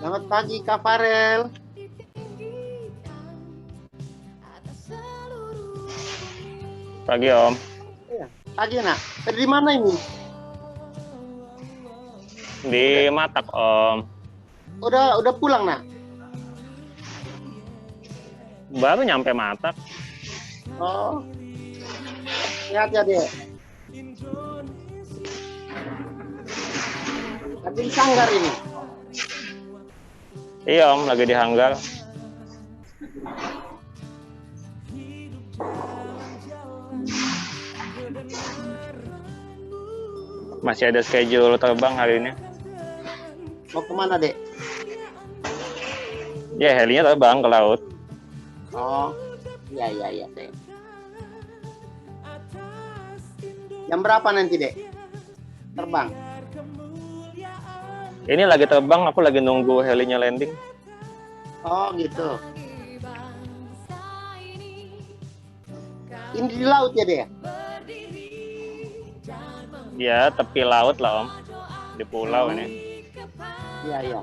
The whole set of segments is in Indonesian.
Selamat pagi Kak Farel. Pagi Om. Pagi nak. Dari mana ini? Di Matak Om. Udah pulang nak? Baru nyampe Matak. Oh. Sehat ya dek. Lagi di Sanggar ini. Iya Om, lagi di hanggar. Masih ada schedule terbang hari ini. Mau kemana dek? Ya helinya terbang ke laut. Oh. Iya dek. Jam berapa nanti dek? Terbang. Ini lagi terbang, aku lagi nunggu helinya landing. Oh gitu. Ini di laut ya dek? Ya tepi laut lah Om. Di pulau ini. Iya.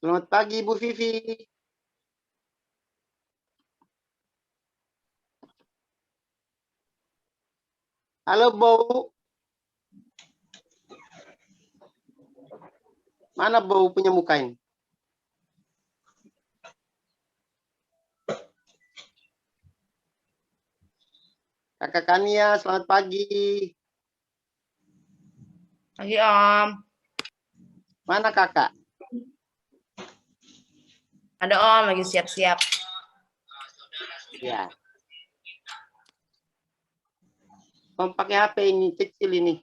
Selamat pagi Bu Vivi. Halo Bu. Mana Bu punya muka ini? Kakak Kania, selamat pagi. Pagi Om. Mana kakak? Ada Om, lagi siap-siap. Ya. Om pakai HP ini, kecil ini.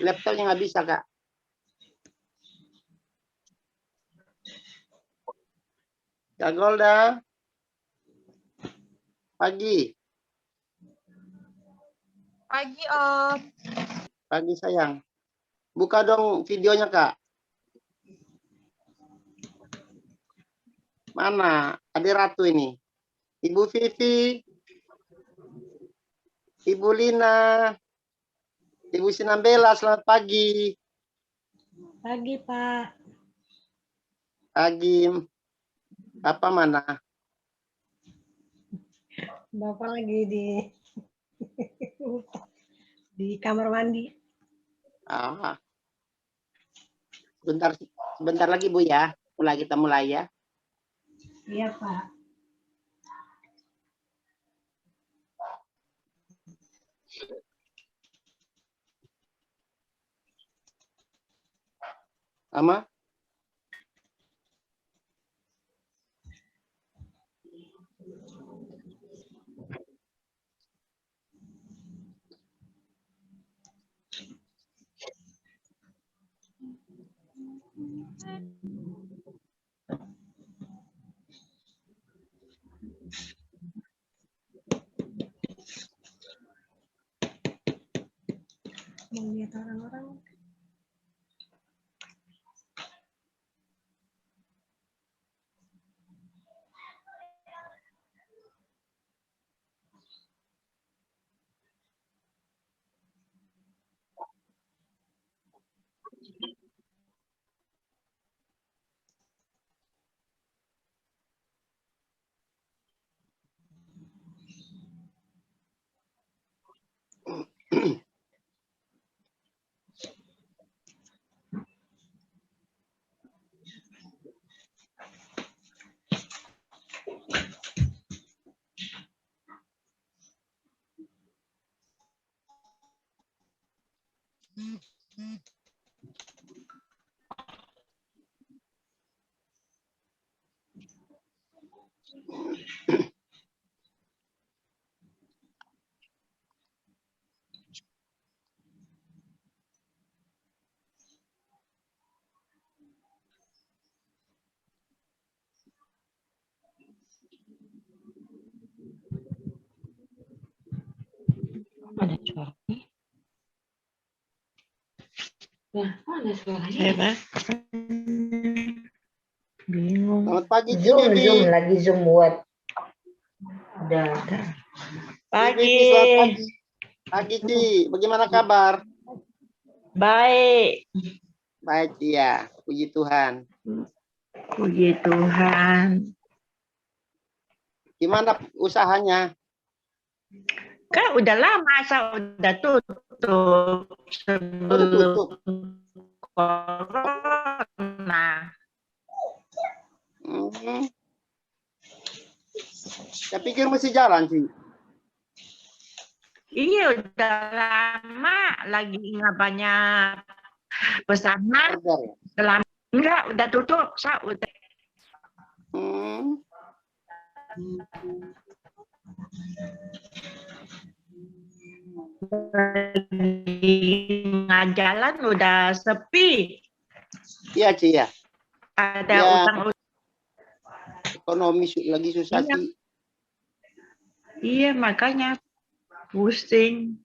Laptopnya nggak bisa kak. Kak Golda. Pagi. Pagi Om. Pagi sayang. Buka dong videonya kak. Mana? Adik Ratu ini. Ibu Vivi. Ibu Lina. Ibu Sinambela, selamat pagi. Pagi Pak. Pagi. Apa mana? Bapak lagi di kamar mandi. Ah. Sebentar lagi Bu ya. Kita mulai ya. Iya Pak. Ama? Mau lihat orang-orang. Ada suara. Ya, ada suaranya. Bingung. Selamat pagi, Ci Zoom Bibi. lagi Zoom buat. Udah. Ci Bibi, selamat pagi. Pagi, Ci. Bagaimana kabar? Baik. Baik, Ci ya. Puji Tuhan. Puji Tuhan. Gimana usahanya? Kan udah lama saya udah tutup Udah tutup. sebelum corona. Saya pikir masih jalan, Ci. Iya udah lama lagi nggak banyak pesanan. Order ya? Selama enggak udah tutup saya udah. Hmm. Nggak jalan udah sepi. Iya, Ci ya. Ada Ya. utang. Ekonomi lagi susah, Iya. Ci. Iya makanya pusing.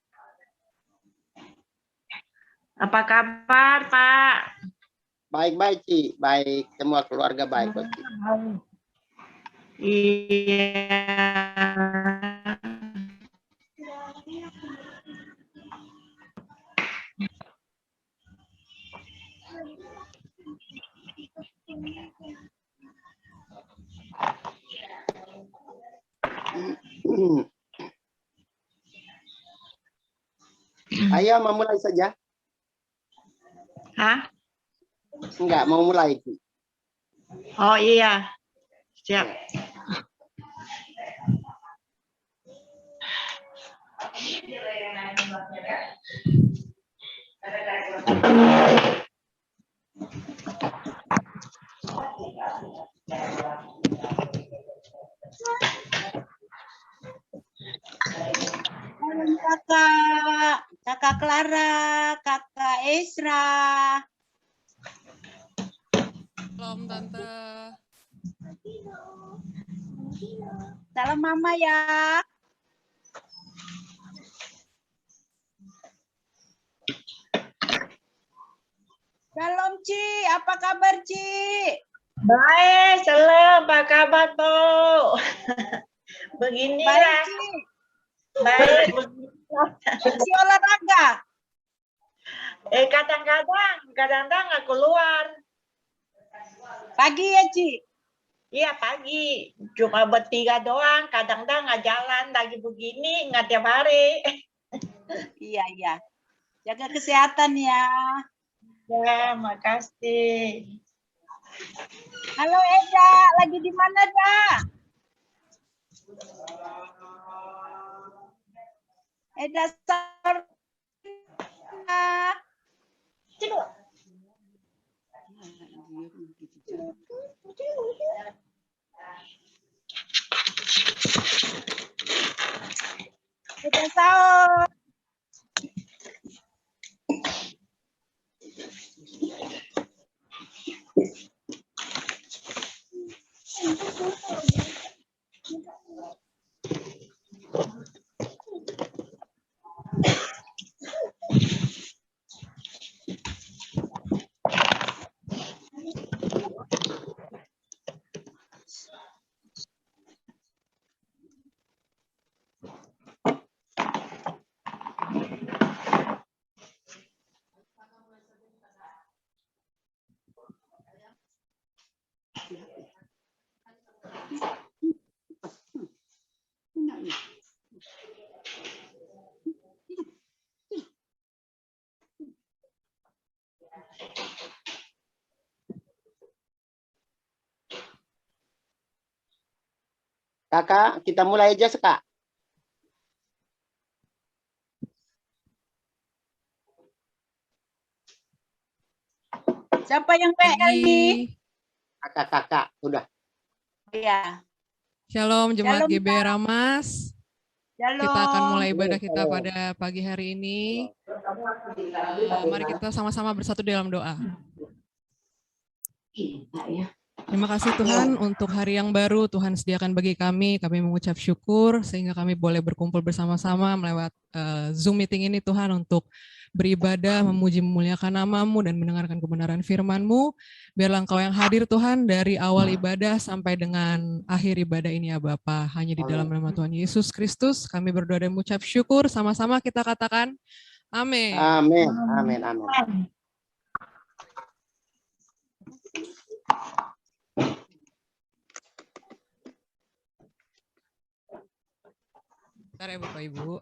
Apa kabar Pak? Baik-baik, Ci. Baik. Semua keluarga baik, kok, Ci. Iya. Ayo, mau mulai saja? Hah? Enggak, mau mulai, Ci. Oh iya. Siap. Kakak, kakak Clara, kakak Esra. Salam Tante. Salam mama ya. Salam Ci, apa kabar Ci? Baik, selalu apa kabar Bu? Beginilah. Baik Ci, Baik. Ci olahraga. Kadang-kadang nggak keluar. Pagi ya Ci. Iya pagi, cuma bertiga doang. Kadang-kadang nggak jalan lagi begini, nggak tiap hari. Iya, iya. Jaga kesehatan ya. Ya, makasih. Halo Eda, lagi di mana Eda? Eda Sar. Eda Saur. Kakak, kita mulai aja, Kak. Siapa yang WA ini? Pagi. Kakak-kakak, udah. Ya. Shalom Jemaat Shalom, GBR Ramas. Shalom. Kita akan mulai ibadah kita pada pagi hari ini. Mari kita sama-sama bersatu dalam doa. Terima kasih Tuhan untuk hari yang baru Tuhan sediakan bagi kami. Kami mengucap syukur sehingga kami boleh berkumpul bersama-sama melewat Zoom meeting ini Tuhan untuk beribadah, memuji, memuliakan nama-Mu dan mendengarkan kebenaran firman-Mu. Biarlah Engkau yang hadir Tuhan dari awal ibadah sampai dengan akhir ibadah ini ya Bapa. Hanya di dalam nama Tuhan Yesus Kristus kami berdoa dan mengucap syukur. Sama-sama kita katakan amin. Amin, amin, amin. Bentar ya Bapak Ibu.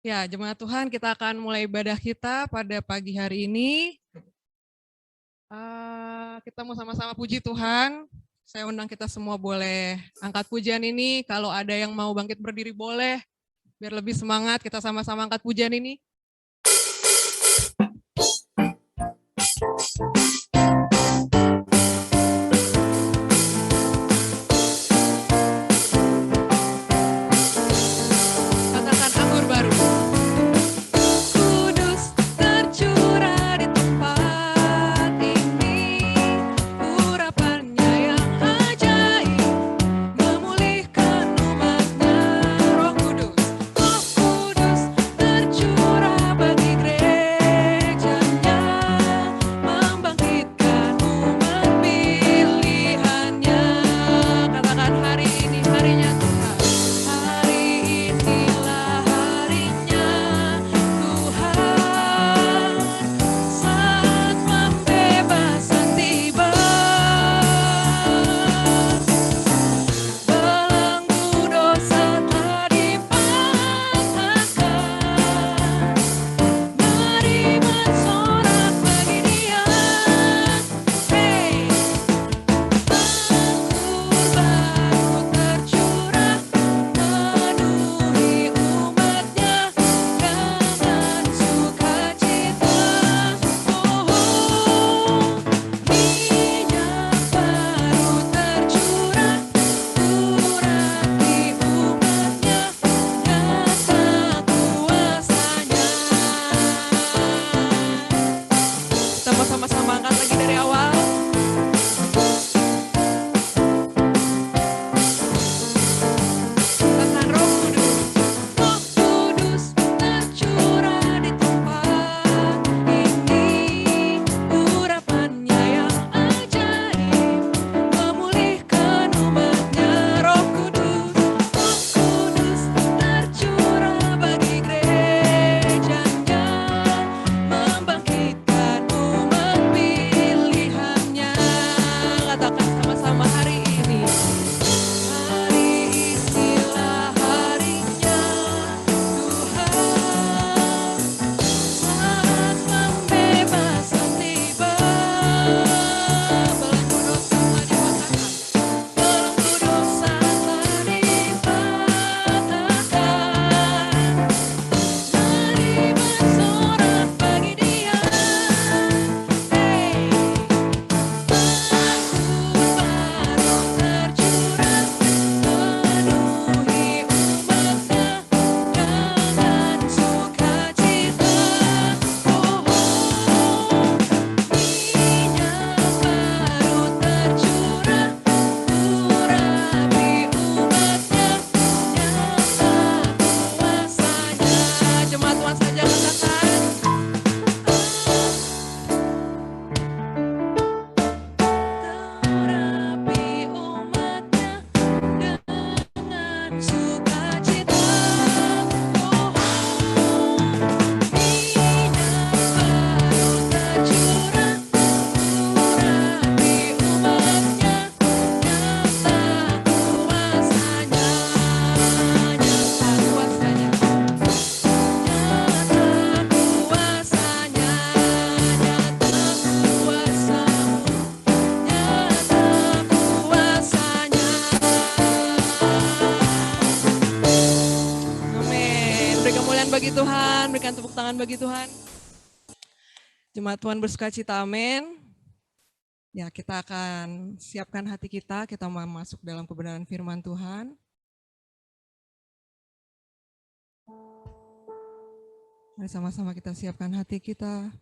Ya, jemaat Tuhan, kita akan mulai ibadah kita pada pagi hari ini. Kita mau sama-sama puji Tuhan. Saya undang kita semua boleh angkat pujian ini. Kalau ada yang mau bangkit berdiri boleh. Biar lebih semangat, kita sama-sama angkat pujian ini. Pilihan bagi Tuhan, berikan tepuk tangan bagi Tuhan. Jemaat Tuhan bersukacita, amin. Ya, kita akan siapkan hati kita mau masuk dalam kebenaran firman Tuhan. Mari sama-sama kita siapkan hati kita.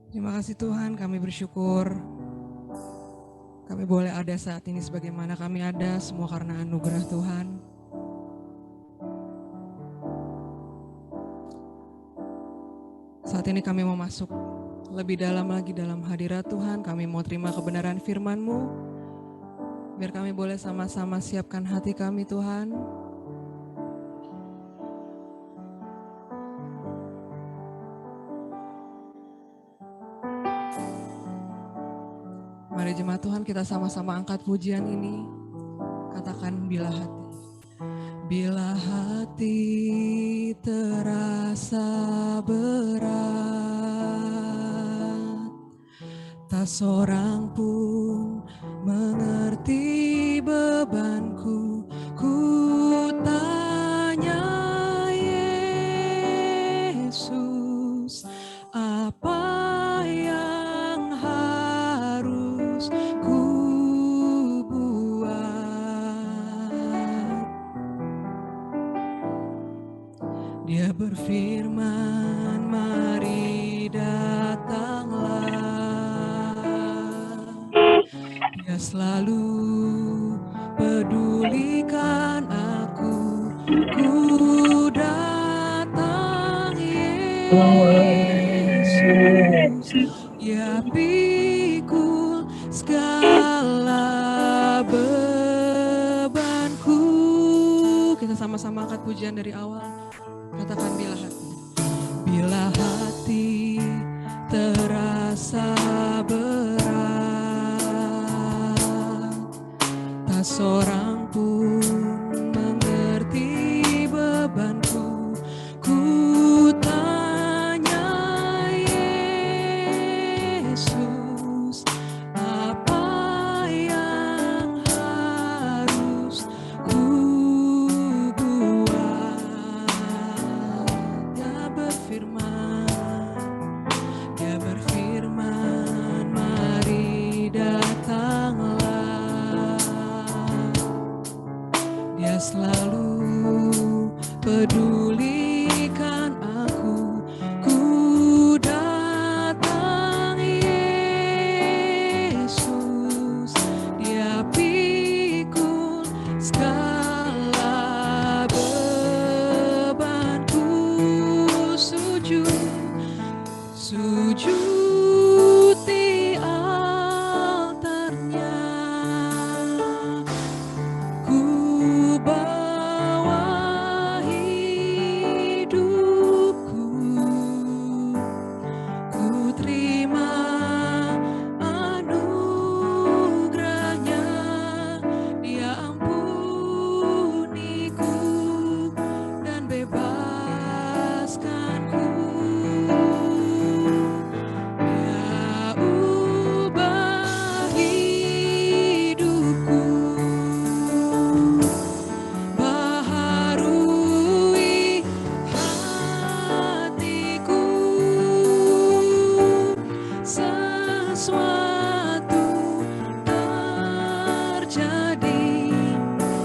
Terima kasih Tuhan, kami bersyukur kami boleh ada saat ini sebagaimana kami ada, semua karena anugerah Tuhan. Saat ini kami mau masuk lebih dalam lagi dalam hadirat Tuhan, kami mau terima kebenaran firman-Mu, biar kami boleh sama-sama siapkan hati kami Tuhan. Mari jemaat Tuhan kita sama-sama angkat pujian ini. Katakan bila hati. Bila hati terasa berat, tak seorang pun mengerti bebanku. Ku tanya Yesus, apa yang harus ku buat? Dia berfirman, mari datanglah. Dia selalu pedulikan aku. Ku datang Yesus, ya pikul segala bebanku. Kita sama-sama angkat pujian dari awal. Katakan bila hati. Bila hati terasa berat, tak seorang pun mengerti bebanku. Ku tanya Yesus, apa yang harus ku buat? Dia berfirman, mari datanglah. Dia selalu pedulikan aku. Ku datang Yesus, dia pikul segala bebanku. Sujud di altarnya, ku bawa hidupku, ku terima anugerahnya. Dia ampuniku dan bebaskanku. Dia ubah hidupku, baharui hatiku. Sesuatu terjadi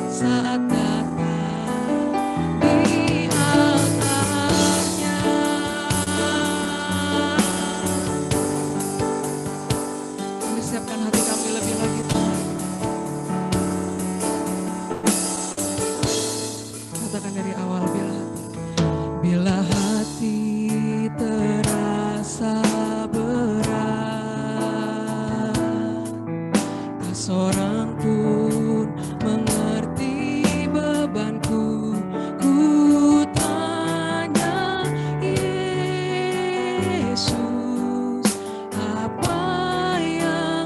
saat datang di altarnya. Kami siapkan hati kami lebih lagi Tuhan. Katakan dari awal, bila hati terasa berat, tak seorang pun mengerti bebanku. Ku tanya Yesus, apa yang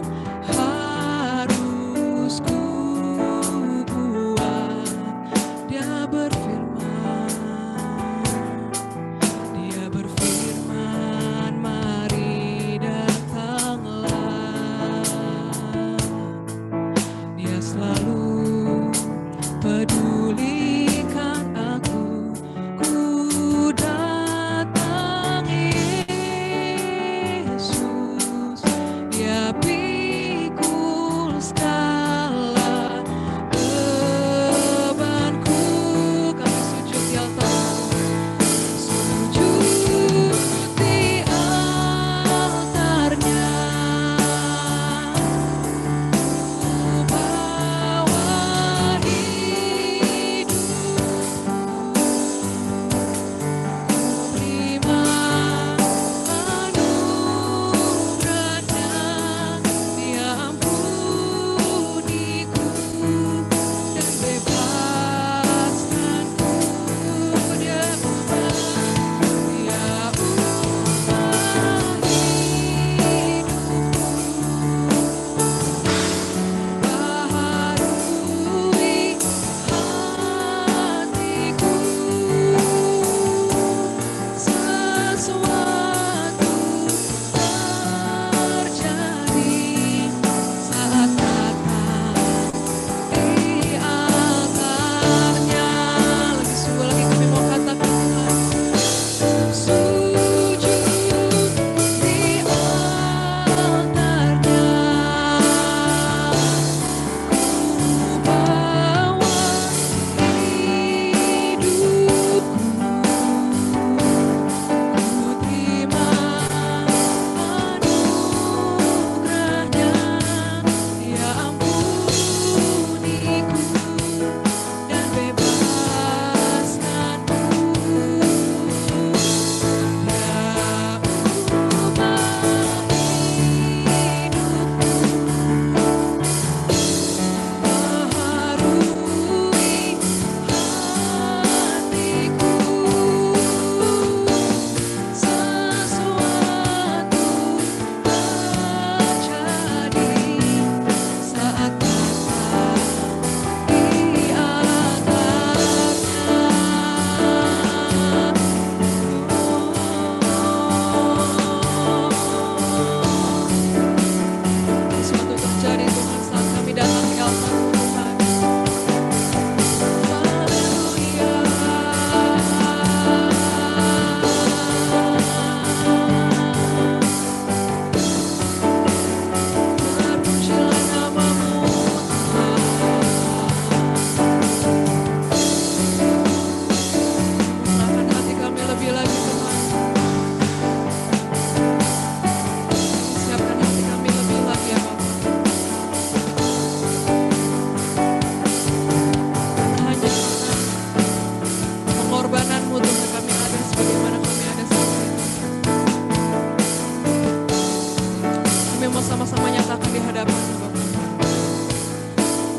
mau sama-sama nyatakan di hadapan Bapa.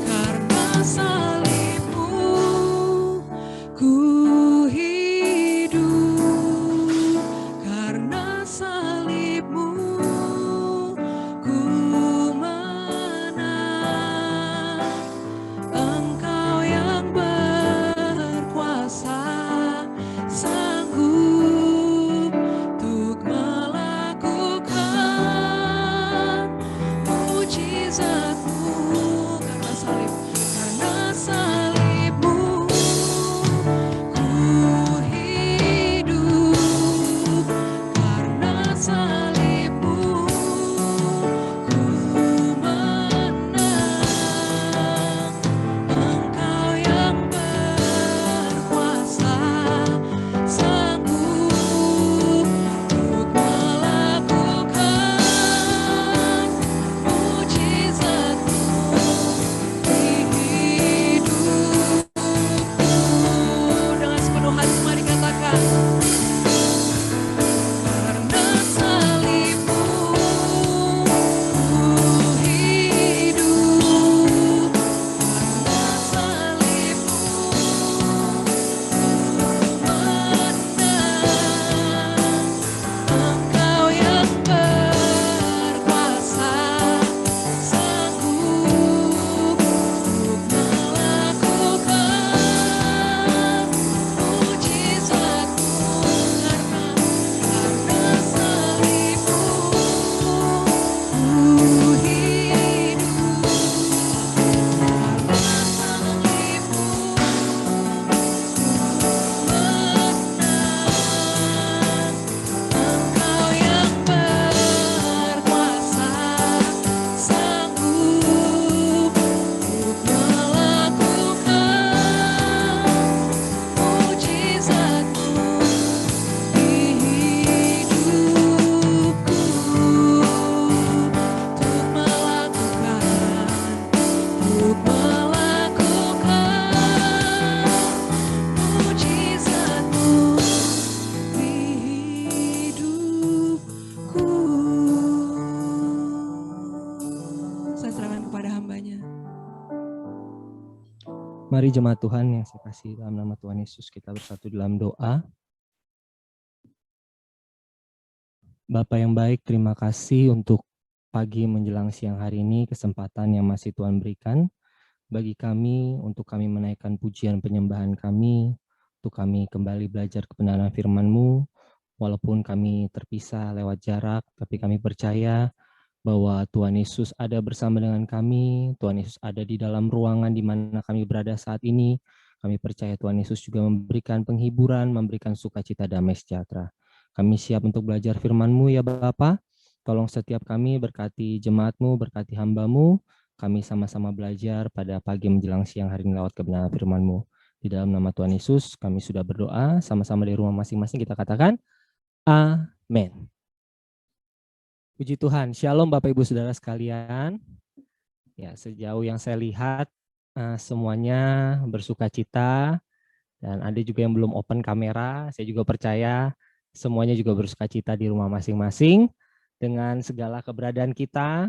Karena salibmu ku hidup, karena salibmu ku menang. Engkau yang berkuasa, sanggup untuk melakukan mujizat-Mu. Karena salibmu ku hidup, karena salibmu ku menang. Engkau yang berkuasa, sanggup untuk melakukan mujizat-Mu di hidupku. Dengan sepenuh hati mari katakan. Karena salibmu ku hidup, karena salibmu Engkau yang berkuasa, sanggup untuk melakukan mujizat-Mu. Karena salibmu ku hidup, karena salibmu Engkau yang berkuasa, sanggup untuk melakukan mujizat-Mu di hidupku. Untuk melakukan mujizat-Mu di hidupku. Saya serahkan kepada hambanya. Mari jemaat Tuhan yang saya kasih dalam nama Tuhan Yesus, kita bersatu dalam doa. Bapa yang baik, terima kasih untuk pagi menjelang siang hari ini, kesempatan yang masih Tuhan berikan bagi kami, untuk kami menaikkan pujian penyembahan kami, untuk kami kembali belajar kebenaran firman-Mu, walaupun kami terpisah lewat jarak, tapi kami percaya bahwa Tuhan Yesus ada bersama dengan kami, Tuhan Yesus ada di dalam ruangan di mana kami berada saat ini. Kami percaya Tuhan Yesus juga memberikan penghiburan, memberikan sukacita damai sejahtera. Kami siap untuk belajar firman-Mu ya Bapa. Tolong setiap kami berkati jemaat-Mu, berkati hamba-Mu. Kami sama-sama belajar pada pagi menjelang siang hari ini lewat kebenaran firman-Mu. Di dalam nama Tuhan Yesus kami sudah berdoa, sama-sama di rumah masing-masing kita katakan, amin. Puji Tuhan, Shalom Bapak Ibu Saudara sekalian. Ya, sejauh yang saya lihat semuanya bersukacita, dan ada juga yang belum open kamera. Saya juga percaya semuanya juga bersukacita di rumah masing-masing dengan segala keberadaan kita,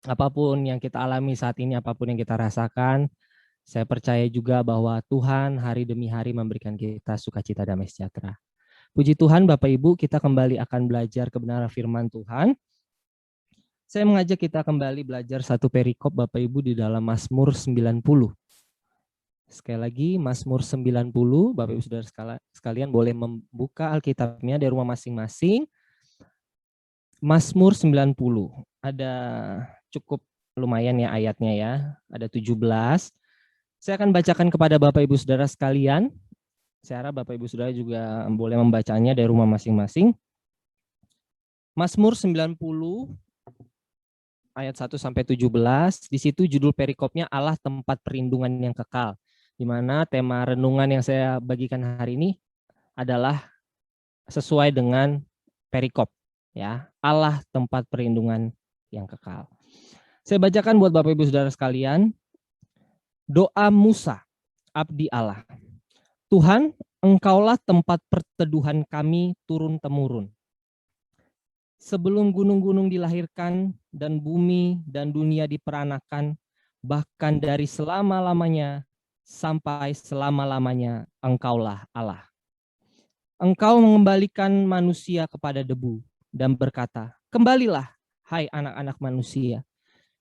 apapun yang kita alami saat ini, apapun yang kita rasakan. Saya percaya juga bahwa Tuhan hari demi hari memberikan kita sukacita damai sejahtera. Puji Tuhan Bapak Ibu, kita kembali akan belajar kebenaran firman Tuhan. Saya mengajak kita kembali belajar satu perikop Bapak Ibu di dalam Mazmur 90. Sekali lagi Mazmur 90, Bapak Ibu Saudara sekalian boleh membuka Alkitabnya di rumah masing-masing. Mazmur 90, ada cukup lumayan ya ayatnya ya, ada 17. Saya akan bacakan kepada Bapak Ibu Saudara sekalian. Saya harap Bapak Ibu Saudara juga boleh membacanya dari rumah masing-masing. Mazmur 90 ayat 1 sampai 17. Di situ judul perikopnya Allah tempat perlindungan yang kekal. Di mana tema renungan yang saya bagikan hari ini adalah sesuai dengan perikop ya. Allah tempat perlindungan yang kekal. Saya bacakan buat Bapak Ibu Saudara sekalian. Doa Musa, abdi Allah. Tuhan, Engkaulah tempat perteduhan kami turun-temurun. Sebelum gunung-gunung dilahirkan dan bumi dan dunia diperanakan, bahkan dari selama-lamanya sampai selama-lamanya, Engkaulah Allah. Engkau mengembalikan manusia kepada debu dan berkata, kembalilah, hai anak-anak manusia,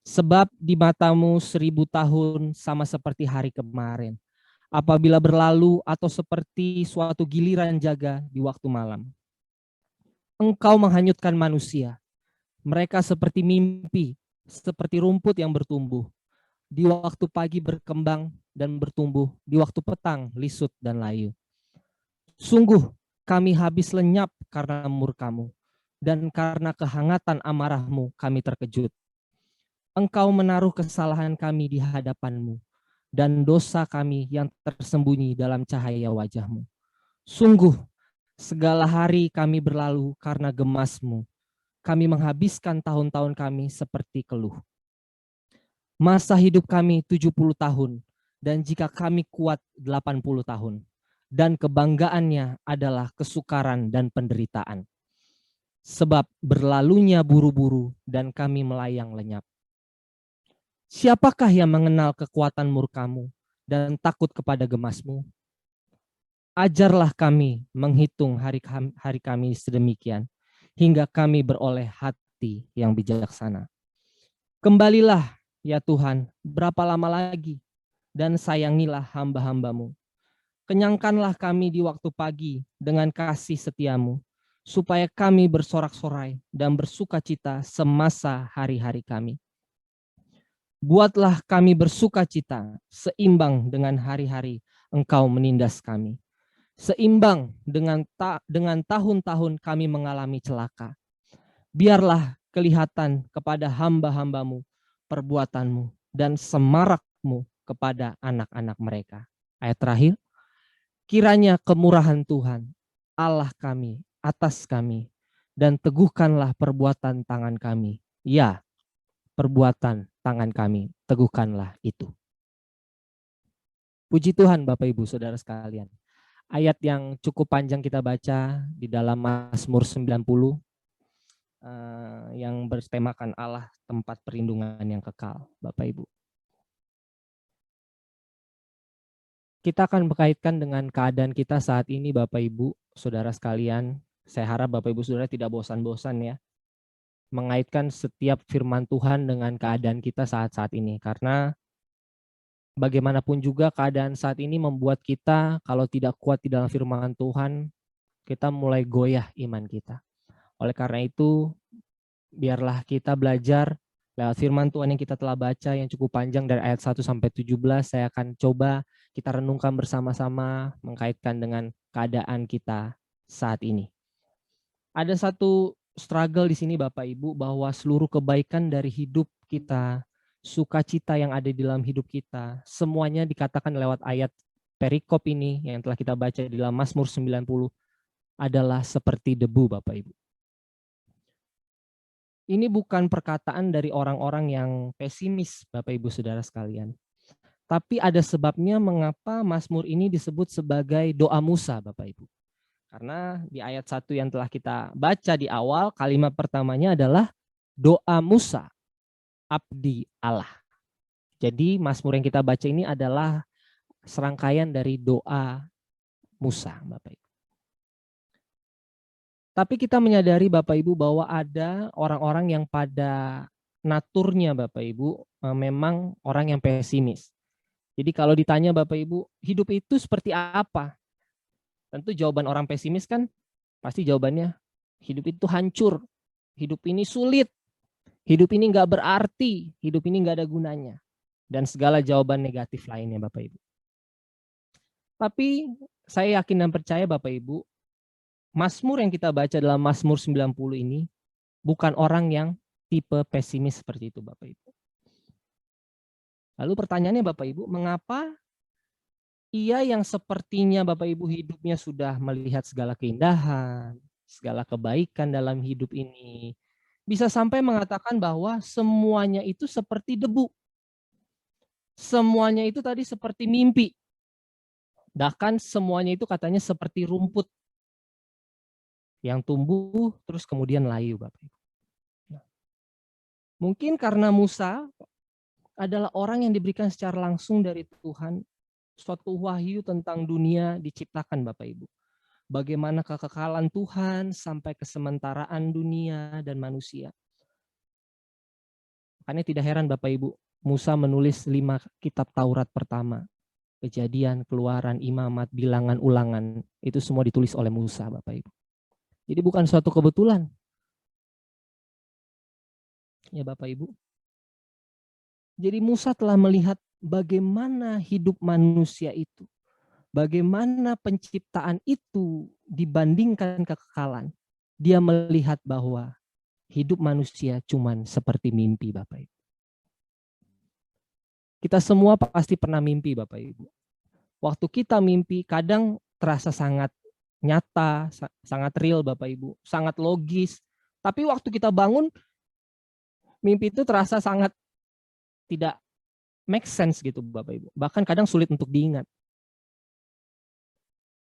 sebab di matamu 1000 tahun sama seperti hari kemarin, apabila berlalu atau seperti suatu giliran jaga di waktu malam. Engkau menghanyutkan manusia, mereka seperti mimpi, seperti rumput yang bertumbuh. Di waktu pagi berkembang dan bertumbuh, di waktu petang lisut dan layu. Sungguh kami habis lenyap karena murkamu, dan karena kehangatan amarahmu kami terkejut. Engkau menaruh kesalahan kami di hadapanmu, dan dosa kami yang tersembunyi dalam cahaya wajahmu. Sungguh, segala hari kami berlalu karena gemasmu. Kami menghabiskan tahun-tahun kami seperti keluh. Masa hidup kami 70 tahun, dan jika kami kuat 80 tahun. Dan kebanggaannya adalah kesukaran dan penderitaan. Sebab berlalunya buru-buru dan kami melayang lenyap. Siapakah yang mengenal kekuatan murkamu dan takut kepada gemasmu? Ajarlah kami menghitung hari kami sedemikian, hingga kami beroleh hati yang bijaksana. Kembalilah ya Tuhan, berapa lama lagi, dan sayangilah hamba-hambamu. Kenyangkanlah kami di waktu pagi dengan kasih setiamu, supaya kami bersorak-sorai dan bersukacita semasa hari-hari kami. Buatlah kami bersukacita seimbang dengan hari-hari Engkau menindas kami. Seimbang dengan tahun-tahun kami mengalami celaka. Biarlah kelihatan kepada hamba-hambamu perbuatanmu dan semarakmu kepada anak-anak mereka. Ayat terakhir, kiranya kemurahan Tuhan, Allah kami, atas kami, dan teguhkanlah perbuatan tangan kami. Ya, perbuatan tangan kami, teguhkanlah itu. Puji Tuhan Bapak Ibu Saudara sekalian. Ayat yang cukup panjang kita baca di dalam Mazmur 90 yang bertemakan Allah tempat perlindungan yang kekal, Bapak Ibu. Kita akan berkaitkan dengan keadaan kita saat ini, Bapak Ibu Saudara sekalian. Saya harap Bapak Ibu Saudara tidak bosan-bosan ya mengaitkan setiap firman Tuhan dengan keadaan kita saat-saat ini, karena bagaimanapun juga keadaan saat ini membuat kita kalau tidak kuat di dalam firman Tuhan, kita mulai goyah iman kita. Oleh karena itu, biarlah kita belajar lewat firman Tuhan yang kita telah baca yang cukup panjang dari ayat 1 sampai 17. Saya akan coba kita renungkan bersama-sama mengkaitkan dengan keadaan kita saat ini. Ada satu struggle di sini Bapak Ibu, bahwa seluruh kebaikan dari hidup kita, sukacita yang ada di dalam hidup kita, semuanya dikatakan lewat ayat perikop ini yang telah kita baca di dalam Mazmur 90 adalah seperti debu Bapak Ibu. Ini bukan perkataan dari orang-orang yang pesimis Bapak Ibu Saudara sekalian. Tapi ada sebabnya mengapa Mazmur ini disebut sebagai doa Musa Bapak Ibu. Karena di ayat 1 yang telah kita baca di awal, kalimat pertamanya adalah doa Musa, abdi Allah. Jadi Mazmur yang kita baca ini adalah serangkaian dari doa Musa Bapak Ibu. Tapi kita menyadari Bapak Ibu bahwa ada orang-orang yang pada naturnya Bapak Ibu memang orang yang pesimis. Jadi kalau ditanya Bapak Ibu, hidup itu seperti apa? Tentu jawaban orang pesimis kan pasti jawabannya hidup itu hancur, hidup ini sulit, hidup ini nggak berarti, hidup ini nggak ada gunanya. Dan segala jawaban negatif lainnya Bapak Ibu. Tapi saya yakin dan percaya Bapak Ibu, Mazmur yang kita baca dalam Mazmur 90 ini bukan orang yang tipe pesimis seperti itu Bapak Ibu. Lalu pertanyaannya Bapak Ibu, mengapa ia yang sepertinya Bapak Ibu hidupnya sudah melihat segala keindahan, segala kebaikan dalam hidup ini, bisa sampai mengatakan bahwa semuanya itu seperti debu. Semuanya itu tadi seperti mimpi. Bahkan semuanya itu katanya seperti rumput yang tumbuh terus kemudian layu, Bapak Ibu. Nah, mungkin karena Musa adalah orang yang diberikan secara langsung dari Tuhan suatu wahyu tentang dunia diciptakan, Bapak Ibu. Bagaimana kekekalan Tuhan sampai kesementaraan dunia dan manusia. Makanya tidak heran Bapak Ibu, Musa menulis 5 kitab Taurat pertama. Kejadian, Keluaran, Imamat, Bilangan, Ulangan. Itu semua ditulis oleh Musa, Bapak Ibu. Jadi bukan suatu kebetulan. Ya Bapak Ibu. Jadi Musa telah melihat bagaimana hidup manusia itu. Bagaimana penciptaan itu dibandingkan kekekalan. Dia melihat bahwa hidup manusia cuman seperti mimpi, Bapak Ibu. Kita semua pasti pernah mimpi, Bapak Ibu. Waktu kita mimpi kadang terasa sangat nyata, sangat real, Bapak Ibu, sangat logis. Tapi waktu kita bangun, mimpi itu terasa sangat tidak make sense gitu, Bapak Ibu. Bahkan kadang sulit untuk diingat.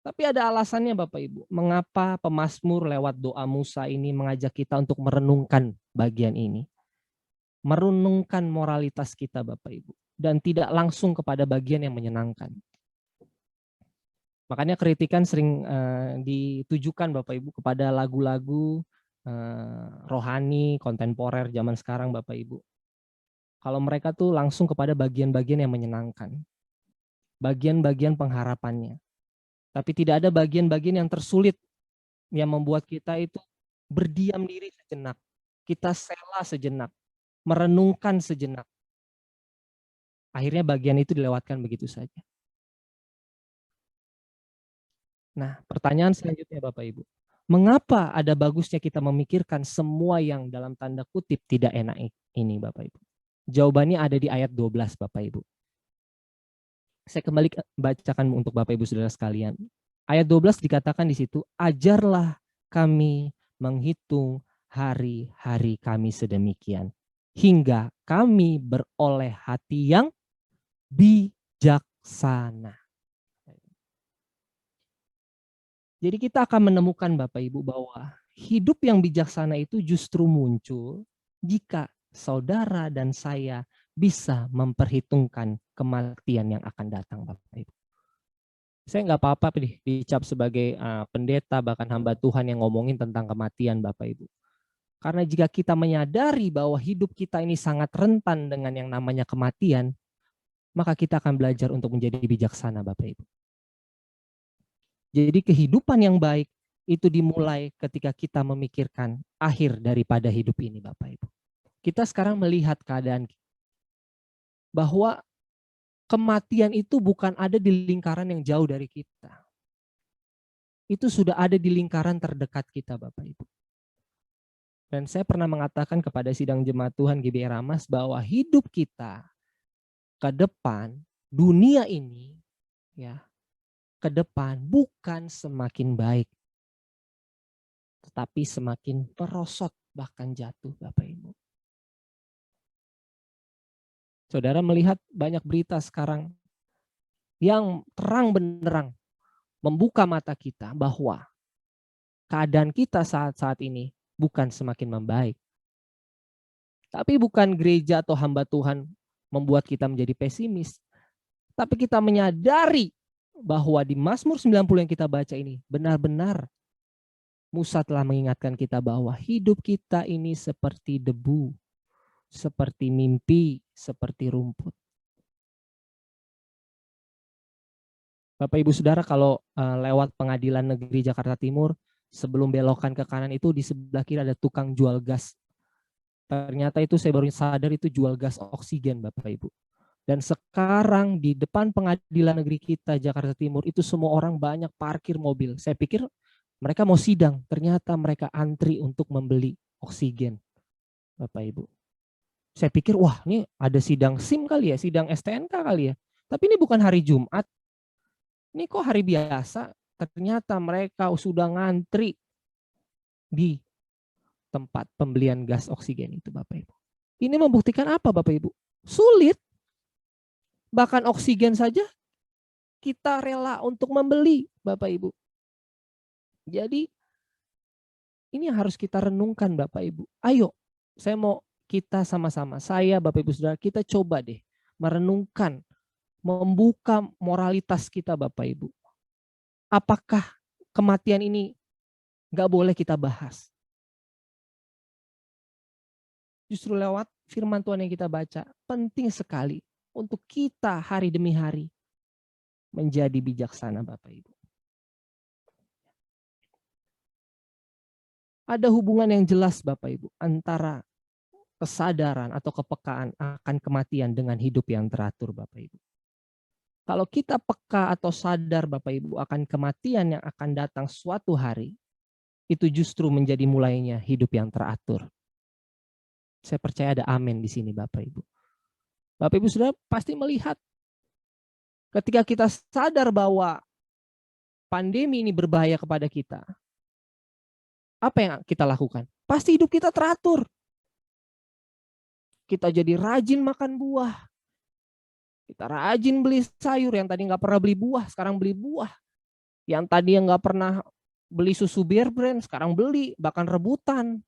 Tapi ada alasannya Bapak Ibu, mengapa pemazmur lewat doa Musa ini mengajak kita untuk merenungkan bagian ini. Merenungkan moralitas kita Bapak Ibu. Dan tidak langsung kepada bagian yang menyenangkan. Makanya kritikan sering ditujukan Bapak Ibu kepada lagu-lagu rohani, kontemporer zaman sekarang Bapak Ibu. Kalau mereka tuh langsung kepada bagian-bagian yang menyenangkan. Bagian-bagian pengharapannya. Tapi tidak ada bagian-bagian yang tersulit yang membuat kita itu berdiam diri sejenak. Kita sela sejenak, merenungkan sejenak. Akhirnya bagian itu dilewatkan begitu saja. Nah, pertanyaan selanjutnya Bapak Ibu. Mengapa ada bagusnya kita memikirkan semua yang dalam tanda kutip tidak enak ini Bapak Ibu? Jawabannya ada di ayat 12 Bapak Ibu. Saya kembali bacakan untuk Bapak Ibu Saudara sekalian. Ayat 12 dikatakan di situ, ajarlah kami menghitung hari-hari kami sedemikian, hingga kami beroleh hati yang bijaksana. Jadi kita akan menemukan Bapak Ibu bahwa hidup yang bijaksana itu justru muncul jika saudara dan saya bisa memperhitungkan kematian yang akan datang Bapak Ibu. Saya nggak apa-apa nih dicap sebagai pendeta bahkan hamba Tuhan yang ngomongin tentang kematian Bapak Ibu. Karena jika kita menyadari bahwa hidup kita ini sangat rentan dengan yang namanya kematian, maka kita akan belajar untuk menjadi bijaksana Bapak Ibu. Jadi kehidupan yang baik itu dimulai ketika kita memikirkan akhir daripada hidup ini Bapak Ibu. Kita sekarang melihat keadaan bahwa kematian itu bukan ada di lingkaran yang jauh dari kita. Itu sudah ada di lingkaran terdekat kita Bapak Ibu. Dan saya pernah mengatakan kepada sidang jemaat Tuhan GBI Ramas bahwa hidup kita ke depan, dunia ini ya, ke depan bukan semakin baik. Tetapi semakin merosot bahkan jatuh Bapak Ibu. Saudara melihat banyak berita sekarang yang terang benderang membuka mata kita bahwa keadaan kita saat ini bukan semakin membaik. Tapi bukan gereja atau hamba Tuhan membuat kita menjadi pesimis. Tapi kita menyadari bahwa di Mazmur 90 yang kita baca ini benar-benar Musa telah mengingatkan kita bahwa hidup kita ini seperti debu, seperti mimpi, seperti rumput. Bapak Ibu Saudara, kalau lewat Pengadilan Negeri Jakarta Timur, sebelum belokan ke kanan itu di sebelah kiri ada tukang jual gas. Ternyata itu saya baru sadar itu jual gas oksigen Bapak Ibu. Dan sekarang di depan Pengadilan Negeri kita Jakarta Timur itu semua orang banyak parkir mobil. Saya pikir mereka mau sidang, ternyata mereka antri untuk membeli oksigen Bapak Ibu. Saya pikir, wah ini ada sidang SIM kali ya, sidang STNK kali ya. Tapi ini bukan hari Jumat. Ini kok hari biasa. Ternyata mereka sudah ngantri di tempat pembelian gas oksigen itu Bapak Ibu. Ini membuktikan apa Bapak Ibu? Sulit. Bahkan oksigen saja kita rela untuk membeli Bapak Ibu. Jadi Ini yang harus kita renungkan Bapak Ibu. Ayo, saya mau kita sama-sama, saya Bapak Ibu Saudara, kita coba deh merenungkan, membuka moralitas kita Bapak Ibu. Apakah kematian ini nggak boleh kita bahas? Justru lewat firman Tuhan yang kita baca, penting sekali untuk kita hari demi hari menjadi bijaksana Bapak Ibu. Ada hubungan yang jelas Bapak Ibu antara kesadaran atau kepekaan akan kematian dengan hidup yang teratur Bapak Ibu. Kalau kita peka atau sadar Bapak Ibu akan kematian yang akan datang suatu hari, itu justru menjadi mulainya hidup yang teratur. Saya percaya ada amin di sini Bapak Ibu. Bapak Ibu sudah pasti melihat ketika kita sadar bahwa pandemi ini berbahaya kepada kita, apa yang kita lakukan? Pasti hidup kita teratur. Kita jadi rajin makan buah. Kita rajin beli sayur, yang tadi nggak pernah beli buah, sekarang beli buah. Yang tadi yang nggak pernah beli susu Bear Brand, sekarang beli, bahkan rebutan.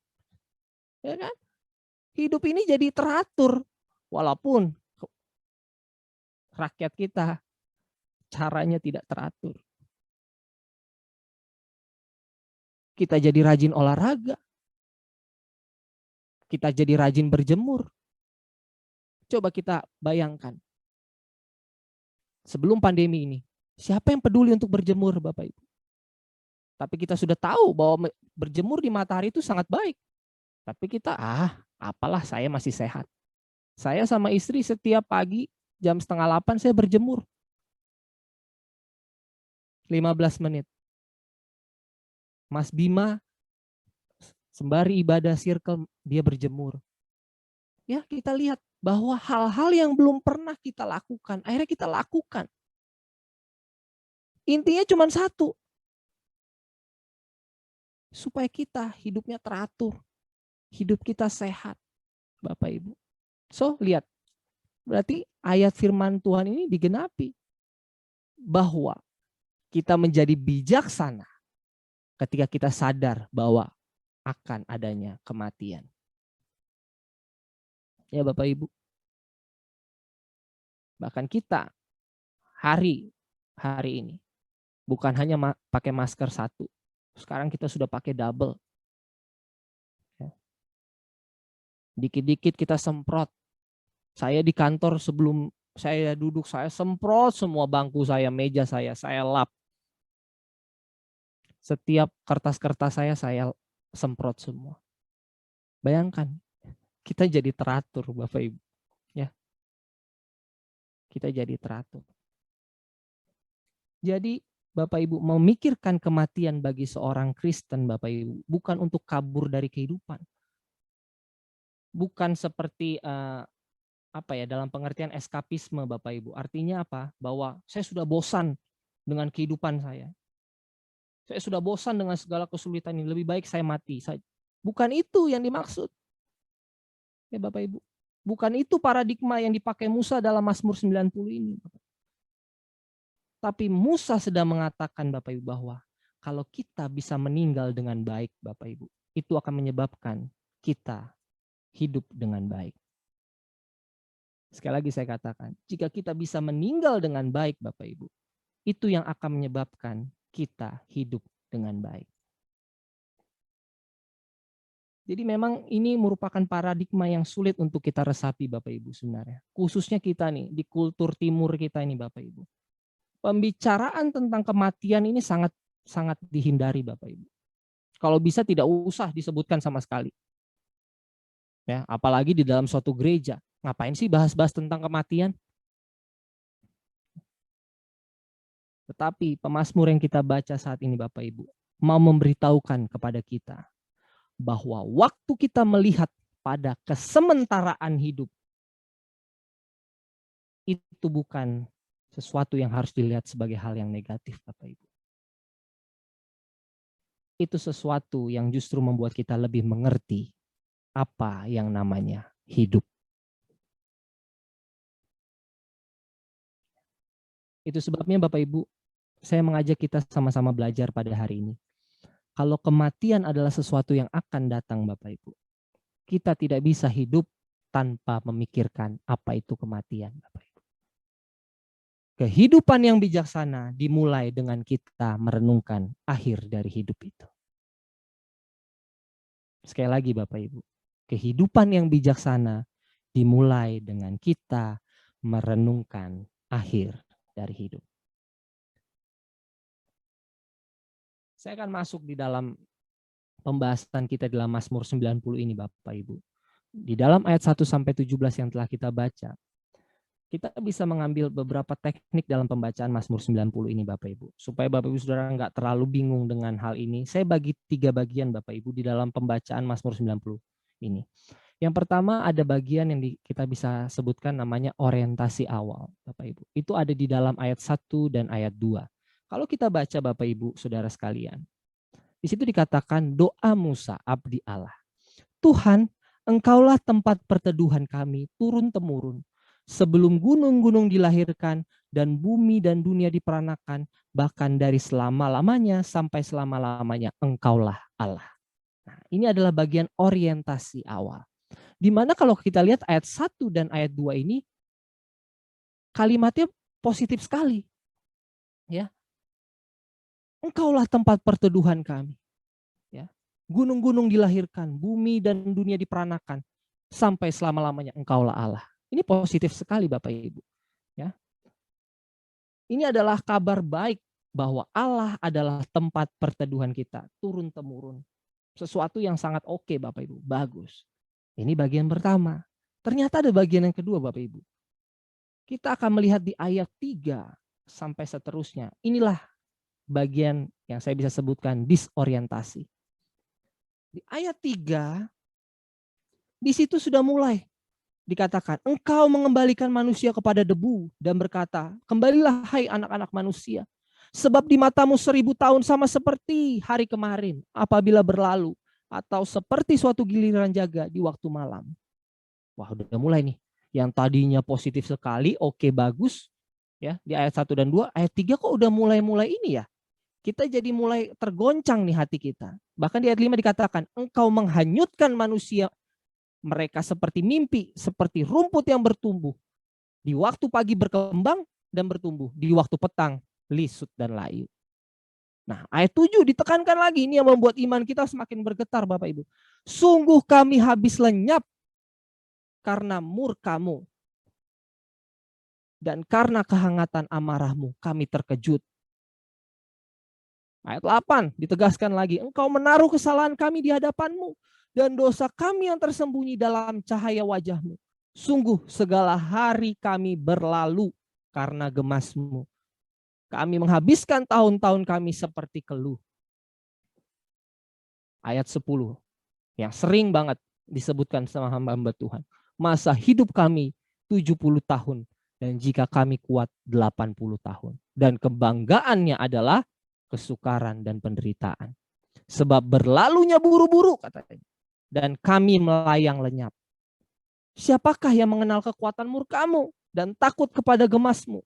Ya kan? Hidup ini jadi teratur. Walaupun rakyat kita caranya tidak teratur. Kita jadi rajin olahraga. Kita jadi rajin berjemur. Coba kita bayangkan. Sebelum pandemi ini, siapa yang peduli untuk berjemur Bapak Ibu? Tapi kita sudah tahu bahwa berjemur di matahari itu sangat baik. Tapi kita, apalah saya masih sehat. Saya sama istri setiap pagi jam 7:30 saya berjemur. 15 menit. Mas Bima sembari ibadah circle dia berjemur. Ya, kita lihat bahwa hal-hal yang belum pernah kita lakukan, akhirnya kita lakukan. Intinya cuma satu. Supaya kita hidupnya teratur. Hidup kita sehat, Bapak Ibu. So, lihat. Berarti ayat firman Tuhan ini digenapi. Bahwa kita menjadi bijaksana ketika kita sadar bahwa akan adanya kematian. Ya Bapak Ibu. Bahkan kita hari ini bukan hanya pakai masker satu. Sekarang kita sudah pakai double. Dikit-dikit kita semprot. Saya di kantor sebelum saya duduk, saya semprot semua bangku saya, meja saya lap. Setiap kertas-kertas saya semprot semua. Bayangkan, kita jadi teratur Bapak Ibu. Ya. Kita jadi teratur. Jadi Bapak Ibu memikirkan kematian bagi seorang Kristen Bapak Ibu bukan untuk kabur dari kehidupan. Bukan seperti dalam pengertian eskapisme Bapak Ibu. Artinya apa? Bahwa saya sudah bosan dengan kehidupan saya. Saya sudah bosan dengan segala kesulitan ini. Lebih baik saya mati. Bukan itu yang dimaksud. Ya Bapak Ibu. Bukan itu paradigma yang dipakai Musa dalam Mazmur 90 ini. Tapi Musa sedang mengatakan Bapak Ibu bahwa kalau kita bisa meninggal dengan baik Bapak Ibu, itu akan menyebabkan kita hidup dengan baik. Sekali lagi saya katakan, jika kita bisa meninggal dengan baik Bapak Ibu, itu yang akan menyebabkan kita hidup dengan baik. Jadi memang ini merupakan paradigma yang sulit untuk kita resapi Bapak Ibu sebenarnya. Khususnya kita nih, di kultur timur kita ini Bapak Ibu. Pembicaraan tentang kematian ini sangat dihindari Bapak Ibu. Kalau bisa tidak usah disebutkan sama sekali. Ya, apalagi di dalam suatu gereja. Ngapain sih bahas-bahas tentang kematian? Tetapi pemazmur yang kita baca saat ini Bapak Ibu mau memberitahukan kepada kita bahwa waktu kita melihat pada kesementaraan hidup itu bukan sesuatu yang harus dilihat sebagai hal yang negatif Bapak Ibu. Itu sesuatu yang justru membuat kita lebih mengerti apa yang namanya hidup. Itu sebabnya Bapak Ibu, saya mengajak kita sama-sama belajar pada hari ini. kalau kematian adalah sesuatu yang akan datang Bapak Ibu, kita tidak bisa hidup tanpa memikirkan apa itu kematian Bapak Ibu. Kehidupan yang bijaksana dimulai dengan kita merenungkan akhir dari hidup itu. Sekali lagi Bapak Ibu, kehidupan yang bijaksana dimulai dengan kita merenungkan akhir dari hidup. Saya akan masuk di dalam pembahasan kita dalam Mazmur 90 ini Bapak Ibu. Di dalam ayat 1 sampai 17 yang telah kita baca, kita bisa mengambil beberapa teknik dalam pembacaan Mazmur 90 ini Bapak Ibu. Supaya Bapak Ibu Saudara nggak terlalu bingung dengan hal ini, saya bagi 3 bagian Bapak Ibu di dalam pembacaan Mazmur 90 ini. Yang pertama ada bagian yang kita bisa sebutkan namanya orientasi awal Bapak Ibu. Itu ada di dalam ayat 1 dan ayat 2. Kalau kita baca Bapak Ibu Saudara sekalian, di situ dikatakan doa Musa abdi Allah. Tuhan, Engkaulah tempat perteduhan kami turun-temurun. Sebelum gunung-gunung dilahirkan dan bumi dan dunia diperanakan, bahkan dari selama-lamanya sampai selama-lamanya Engkaulah Allah. Nah, ini adalah bagian orientasi awal. Di mana kalau kita lihat ayat 1 dan ayat 2 ini, kalimatnya positif sekali. Ya. Engkaulah tempat perteduhan kami. Ya. Gunung-gunung dilahirkan, bumi dan dunia diperanakan, sampai selama-lamanya Engkaulah Allah. Ini positif sekali Bapak Ibu. Ya. Ini adalah kabar baik bahwa Allah adalah tempat perteduhan kita, turun-temurun. Sesuatu yang sangat oke Bapak Ibu, bagus. Ini bagian pertama. Ternyata ada bagian yang kedua Bapak Ibu. Kita akan melihat di ayat 3 sampai seterusnya. Inilah bagian yang saya bisa sebutkan disorientasi. Di ayat 3, di situ sudah mulai dikatakan, Engkau mengembalikan manusia kepada debu dan berkata, kembalilah hai anak-anak manusia. Sebab di matamu 1000 tahun sama seperti hari kemarin apabila berlalu, atau seperti suatu giliran jaga di waktu malam. Wah, udah mulai nih. Yang tadinya positif sekali, oke, bagus. Ya, di ayat 1 dan 2, ayat 3 kok udah mulai-mulai ini ya. Kita jadi mulai tergoncang nih hati kita. Bahkan di ayat 5 dikatakan, Engkau menghanyutkan manusia mereka seperti mimpi, seperti rumput yang bertumbuh. Di waktu pagi berkembang dan bertumbuh. Di waktu petang lisut dan layu. Nah, ayat 7 ditekankan lagi, ini yang membuat iman kita semakin bergetar Bapak Ibu. Sungguh kami habis lenyap karena murka-Mu. Dan karena kehangatan amarah-Mu kami terkejut. Ayat 8 ditegaskan lagi, Engkau menaruh kesalahan kami di hadapan-Mu dan dosa kami yang tersembunyi dalam cahaya wajah-Mu. Sungguh segala hari kami berlalu karena gemas-Mu. Kami menghabiskan tahun-tahun kami seperti keluh. Ayat 10 yang sering banget disebutkan sama hamba-hamba Tuhan. Masa hidup kami 70 tahun dan jika kami kuat 80 tahun. Dan kebanggaannya adalah kesukaran dan penderitaan. Sebab berlalunya buru-buru katanya. Dan kami melayang lenyap. Siapakah yang mengenal kekuatan murka-Mu dan takut kepada gemas-Mu?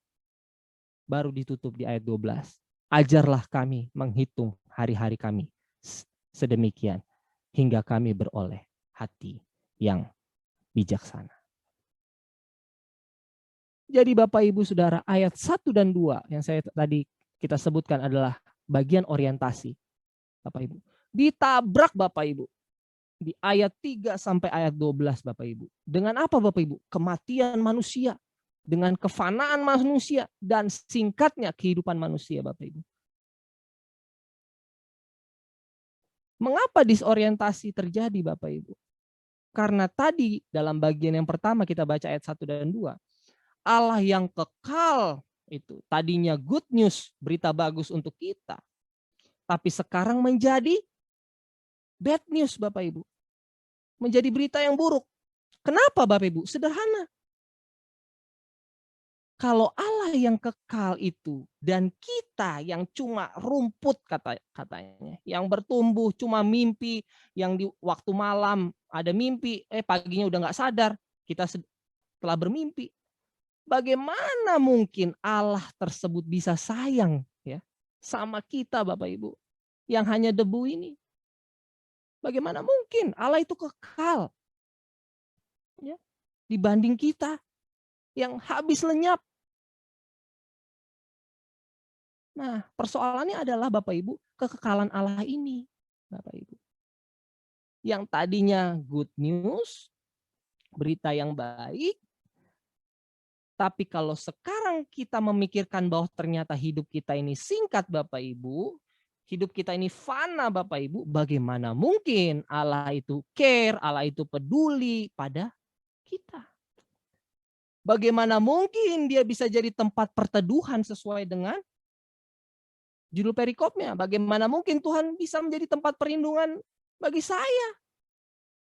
Baru ditutup di ayat 12. Ajarlah kami menghitung hari-hari kami sedemikian hingga kami beroleh hati yang bijaksana. Jadi Bapak Ibu Saudara, ayat 1 dan 2 yang saya tadi kita sebutkan adalah bagian orientasi. Bapak Ibu. Ditabrak Bapak Ibu. Di ayat 3 sampai ayat 12 Bapak Ibu. Dengan apa Bapak Ibu? Kematian manusia. Dengan kefanaan manusia dan singkatnya kehidupan manusia Bapak Ibu. Mengapa disorientasi terjadi Bapak Ibu? Karena tadi dalam bagian yang pertama kita baca ayat 1 dan 2. Allah yang kekal itu tadinya good news, berita bagus untuk kita. Tapi sekarang menjadi bad news Bapak Ibu. Menjadi berita yang buruk. Kenapa Bapak Ibu? Sederhana. Kalau Allah yang kekal itu dan kita yang cuma rumput katanya, yang bertumbuh cuma mimpi, yang di waktu malam ada mimpi, paginya udah nggak sadar, kita telah bermimpi. Bagaimana mungkin Allah tersebut bisa sayang ya sama kita Bapak Ibu? yang hanya debu ini? Bagaimana mungkin Allah itu kekal, ya, dibanding kita yang habis lenyap? Nah, persoalannya adalah Bapak Ibu, kekekalan Allah ini, Bapak Ibu. Yang tadinya good news, berita yang baik, tapi kalau sekarang kita memikirkan bahwa ternyata hidup kita ini singkat Bapak Ibu, hidup kita ini fana Bapak Ibu, bagaimana mungkin Allah itu care, Allah itu peduli pada kita? Bagaimana mungkin dia bisa jadi tempat perteduhan sesuai dengan judul perikopnya? Bagaimana mungkin Tuhan bisa menjadi tempat perlindungan bagi saya?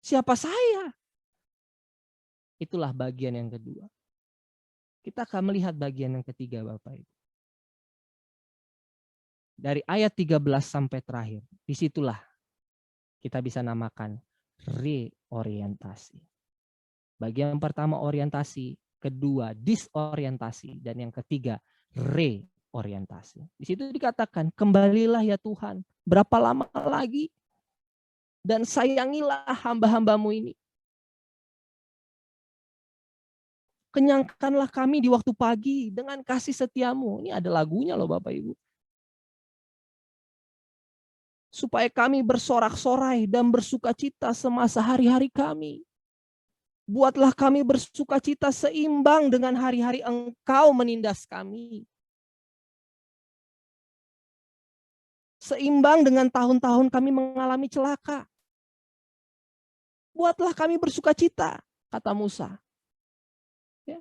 Siapa saya? Itulah bagian yang kedua. Kita akan melihat bagian yang ketiga Bapak Ibu. Dari ayat 13 sampai terakhir. Disitulah kita bisa namakan reorientasi. Bagian pertama orientasi, kedua disorientasi, dan yang ketiga reorientasi. Di situ dikatakan, kembalilah ya Tuhan, berapa lama lagi? Dan sayangilah hamba-hambamu ini. Kenyangkanlah kami di waktu pagi dengan kasih setiamu. Ini ada lagunya loh Bapak Ibu. Supaya kami bersorak-sorai dan bersukacita semasa hari-hari kami. Buatlah kami bersukacita seimbang dengan hari-hari Engkau menindas kami. Seimbang dengan tahun-tahun kami mengalami celaka. Buatlah kami bersukacita, kata Musa. Ya.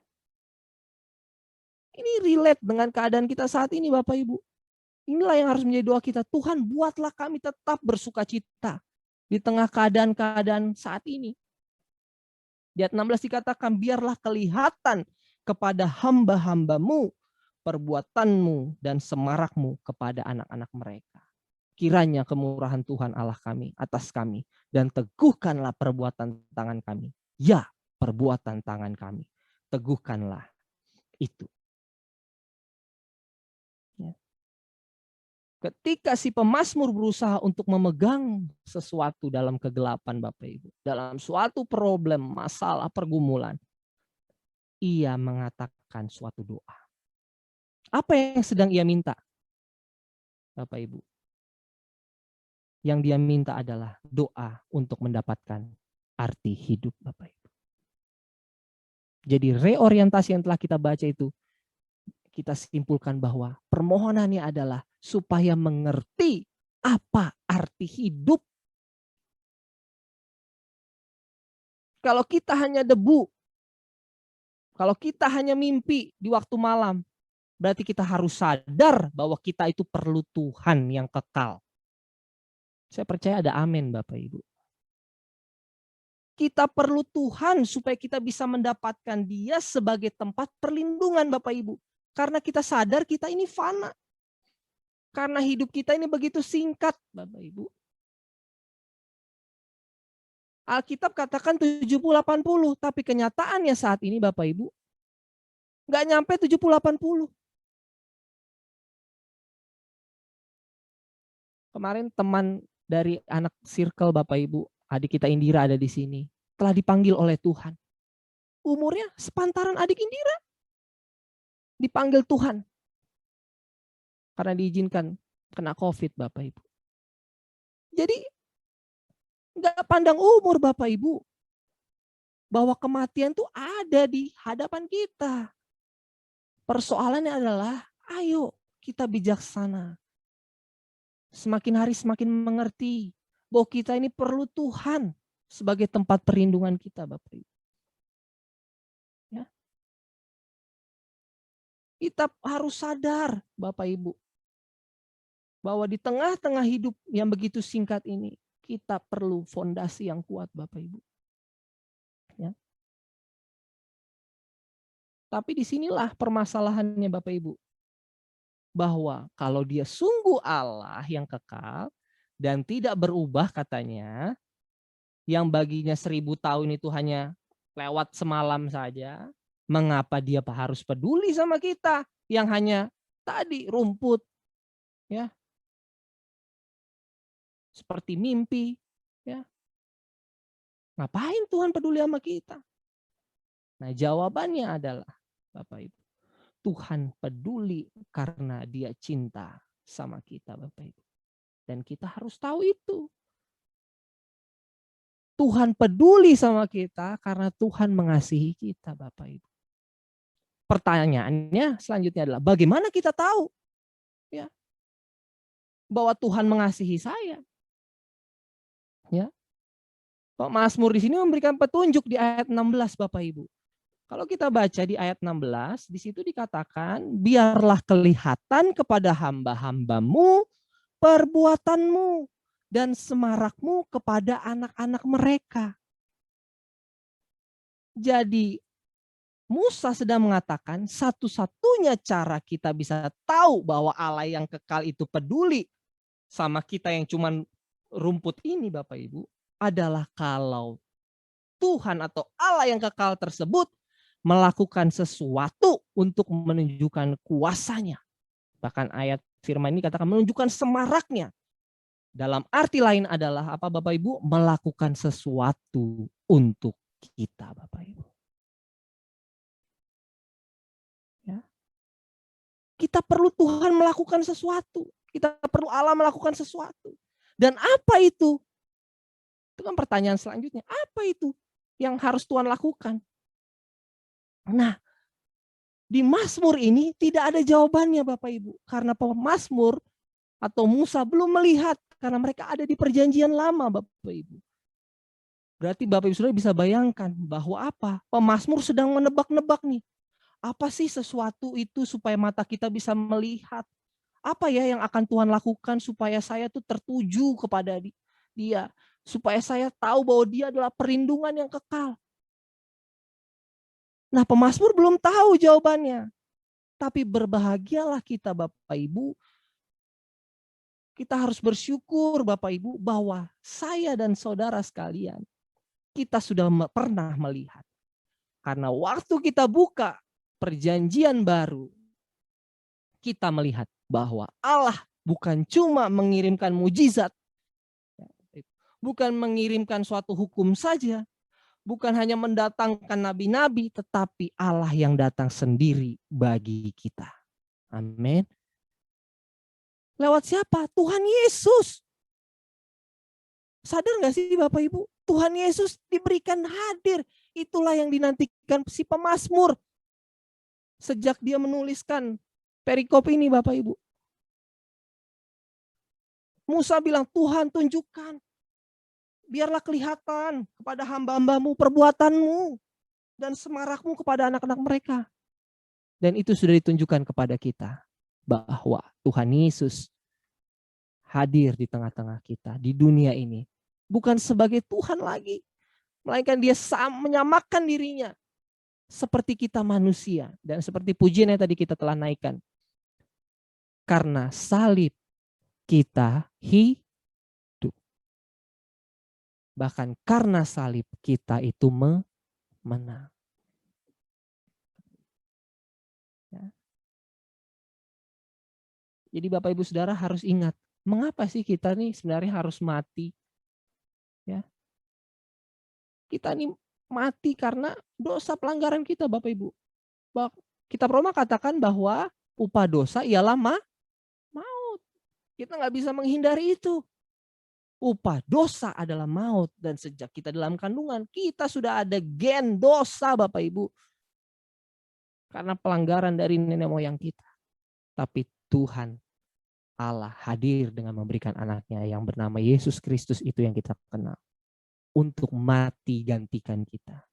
Ini relate dengan keadaan kita saat ini Bapak Ibu. Inilah yang harus menjadi doa kita. Tuhan, buatlah kami tetap bersukacita di tengah keadaan-keadaan saat ini. Di ayat 16 dikatakan, biarlah kelihatan kepada hamba-hambamu perbuatanmu dan semarakmu kepada anak-anak mereka. Kiranya kemurahan Tuhan Allah kami atas kami, dan teguhkanlah perbuatan tangan kami. Ya, perbuatan tangan kami. Teguhkanlah itu. Ya. Ketika si pemazmur berusaha untuk memegang sesuatu dalam kegelapan Bapak Ibu, dalam suatu problem, masalah, pergumulan, ia mengatakan suatu doa. Apa yang sedang ia minta? Bapak Ibu. Yang dia minta adalah doa untuk mendapatkan arti hidup Bapak Ibu. Jadi reorientasi yang telah kita baca itu, kita simpulkan bahwa permohonannya adalah supaya mengerti apa arti hidup. Kalau kita hanya debu, kalau kita hanya mimpi di waktu malam, berarti kita harus sadar bahwa kita itu perlu Tuhan yang kekal. Saya percaya ada amin Bapak Ibu. Kita perlu Tuhan supaya kita bisa mendapatkan Dia sebagai tempat perlindungan Bapak Ibu. Karena kita sadar kita ini fana. Karena hidup kita ini begitu singkat Bapak Ibu. Alkitab katakan 70-80, tapi kenyataannya saat ini Bapak Ibu nggak nyampe 70-80. Kemarin teman dari anak circle Bapak Ibu, adik kita Indira ada di sini, telah dipanggil oleh Tuhan. Umurnya sepantaran adik Indira. Dipanggil Tuhan. Karena diizinkan kena COVID Bapak Ibu. Jadi nggak pandang umur Bapak Ibu. Bahwa kematian itu ada di hadapan kita. Persoalannya adalah, ayo kita bijaksana. Semakin hari semakin mengerti bahwa kita ini perlu Tuhan sebagai tempat perlindungan kita Bapak Ibu. Ya. Kita harus sadar Bapak Ibu bahwa di tengah-tengah hidup yang begitu singkat ini kita perlu fondasi yang kuat Bapak Ibu. Ya. Tapi disinilah permasalahannya Bapak Ibu. Bahwa kalau dia sungguh Allah yang kekal dan tidak berubah katanya, yang baginya 1000 tahun itu hanya lewat semalam saja, mengapa dia harus peduli sama kita yang hanya tadi rumput, ya, seperti mimpi, ya. Ngapain Tuhan peduli sama kita? Nah, jawabannya adalah, Bapak Ibu, Tuhan peduli karena Dia cinta sama kita, Bapak Ibu. Dan kita harus tahu itu. Tuhan peduli sama kita karena Tuhan mengasihi kita, Bapak Ibu. Pertanyaannya selanjutnya adalah, bagaimana kita tahu, ya, bahwa Tuhan mengasihi saya? Ya. Pak Mazmur di sini memberikan petunjuk di ayat 16, Bapak Ibu. Kalau kita baca di ayat 16, di situ dikatakan, biarlah kelihatan kepada hamba-hambamu perbuatanmu dan semarakmu kepada anak-anak mereka. Jadi Musa sedang mengatakan satu-satunya cara kita bisa tahu bahwa Allah yang kekal itu peduli sama kita yang cuman rumput ini, Bapak Ibu, adalah kalau Tuhan atau Allah yang kekal tersebut melakukan sesuatu untuk menunjukkan kuasanya. Bahkan ayat firman ini katakan menunjukkan semaraknya. Dalam arti lain adalah apa, Bapak Ibu? Melakukan sesuatu untuk kita, Bapak Ibu. Ya. Kita perlu Tuhan melakukan sesuatu. Kita perlu Allah melakukan sesuatu. Dan apa itu? Itu kan pertanyaan selanjutnya. Apa itu yang harus Tuhan lakukan? Nah, di Mazmur ini tidak ada jawabannya, Bapak Ibu. Karena pemazmur atau Musa belum melihat. Karena mereka ada di perjanjian lama, Bapak Ibu. Berarti Bapak Ibu Saudara bisa bayangkan bahwa apa? Pemazmur sedang menebak-nebak nih. Apa sih sesuatu itu supaya mata kita bisa melihat? Apa ya yang akan Tuhan lakukan supaya saya tuh tertuju kepada Dia? Supaya saya tahu bahwa Dia adalah perlindungan yang kekal. Nah, pemazmur belum tahu jawabannya. Tapi berbahagialah kita, Bapak Ibu. Kita harus bersyukur, Bapak Ibu, bahwa saya dan saudara sekalian, kita sudah pernah melihat. Karena waktu kita buka perjanjian baru, kita melihat bahwa Allah bukan cuma mengirimkan mujizat, bukan mengirimkan suatu hukum saja, bukan hanya mendatangkan nabi-nabi, tetapi Allah yang datang sendiri bagi kita. Amin. Lewat siapa? Tuhan Yesus. Sadar nggak sih Bapak Ibu? Tuhan Yesus diberikan hadir. Itulah yang dinantikan si pemazmur. Sejak dia menuliskan perikop ini, Bapak Ibu. Musa bilang, Tuhan tunjukkan. Biarlah kelihatan kepada hamba-hambamu perbuatanmu. Dan semarakmu kepada anak-anak mereka. Dan itu sudah ditunjukkan kepada kita. Bahwa Tuhan Yesus hadir di tengah-tengah kita. Di dunia ini. Bukan sebagai Tuhan lagi. Melainkan dia menyamakan dirinya. Seperti kita manusia. Dan seperti pujian yang tadi kita telah naikkan. Karena salib kita hidup. Bahkan karena salib kita itu menang. Ya. Jadi Bapak Ibu Saudara harus ingat. Mengapa sih kita nih sebenarnya harus mati? Ya. Kita nih mati karena dosa pelanggaran kita, Bapak Ibu. Kitab Roma katakan bahwa upah dosa ialah maut. Kita nggak bisa menghindari itu. Upah dosa adalah maut. Dan sejak kita dalam kandungan, kita sudah ada gen dosa, Bapak Ibu. Karena pelanggaran dari nenek moyang kita. Tapi Tuhan Allah hadir dengan memberikan anaknya yang bernama Yesus Kristus, itu yang kita kenal. Untuk mati gantikan kita.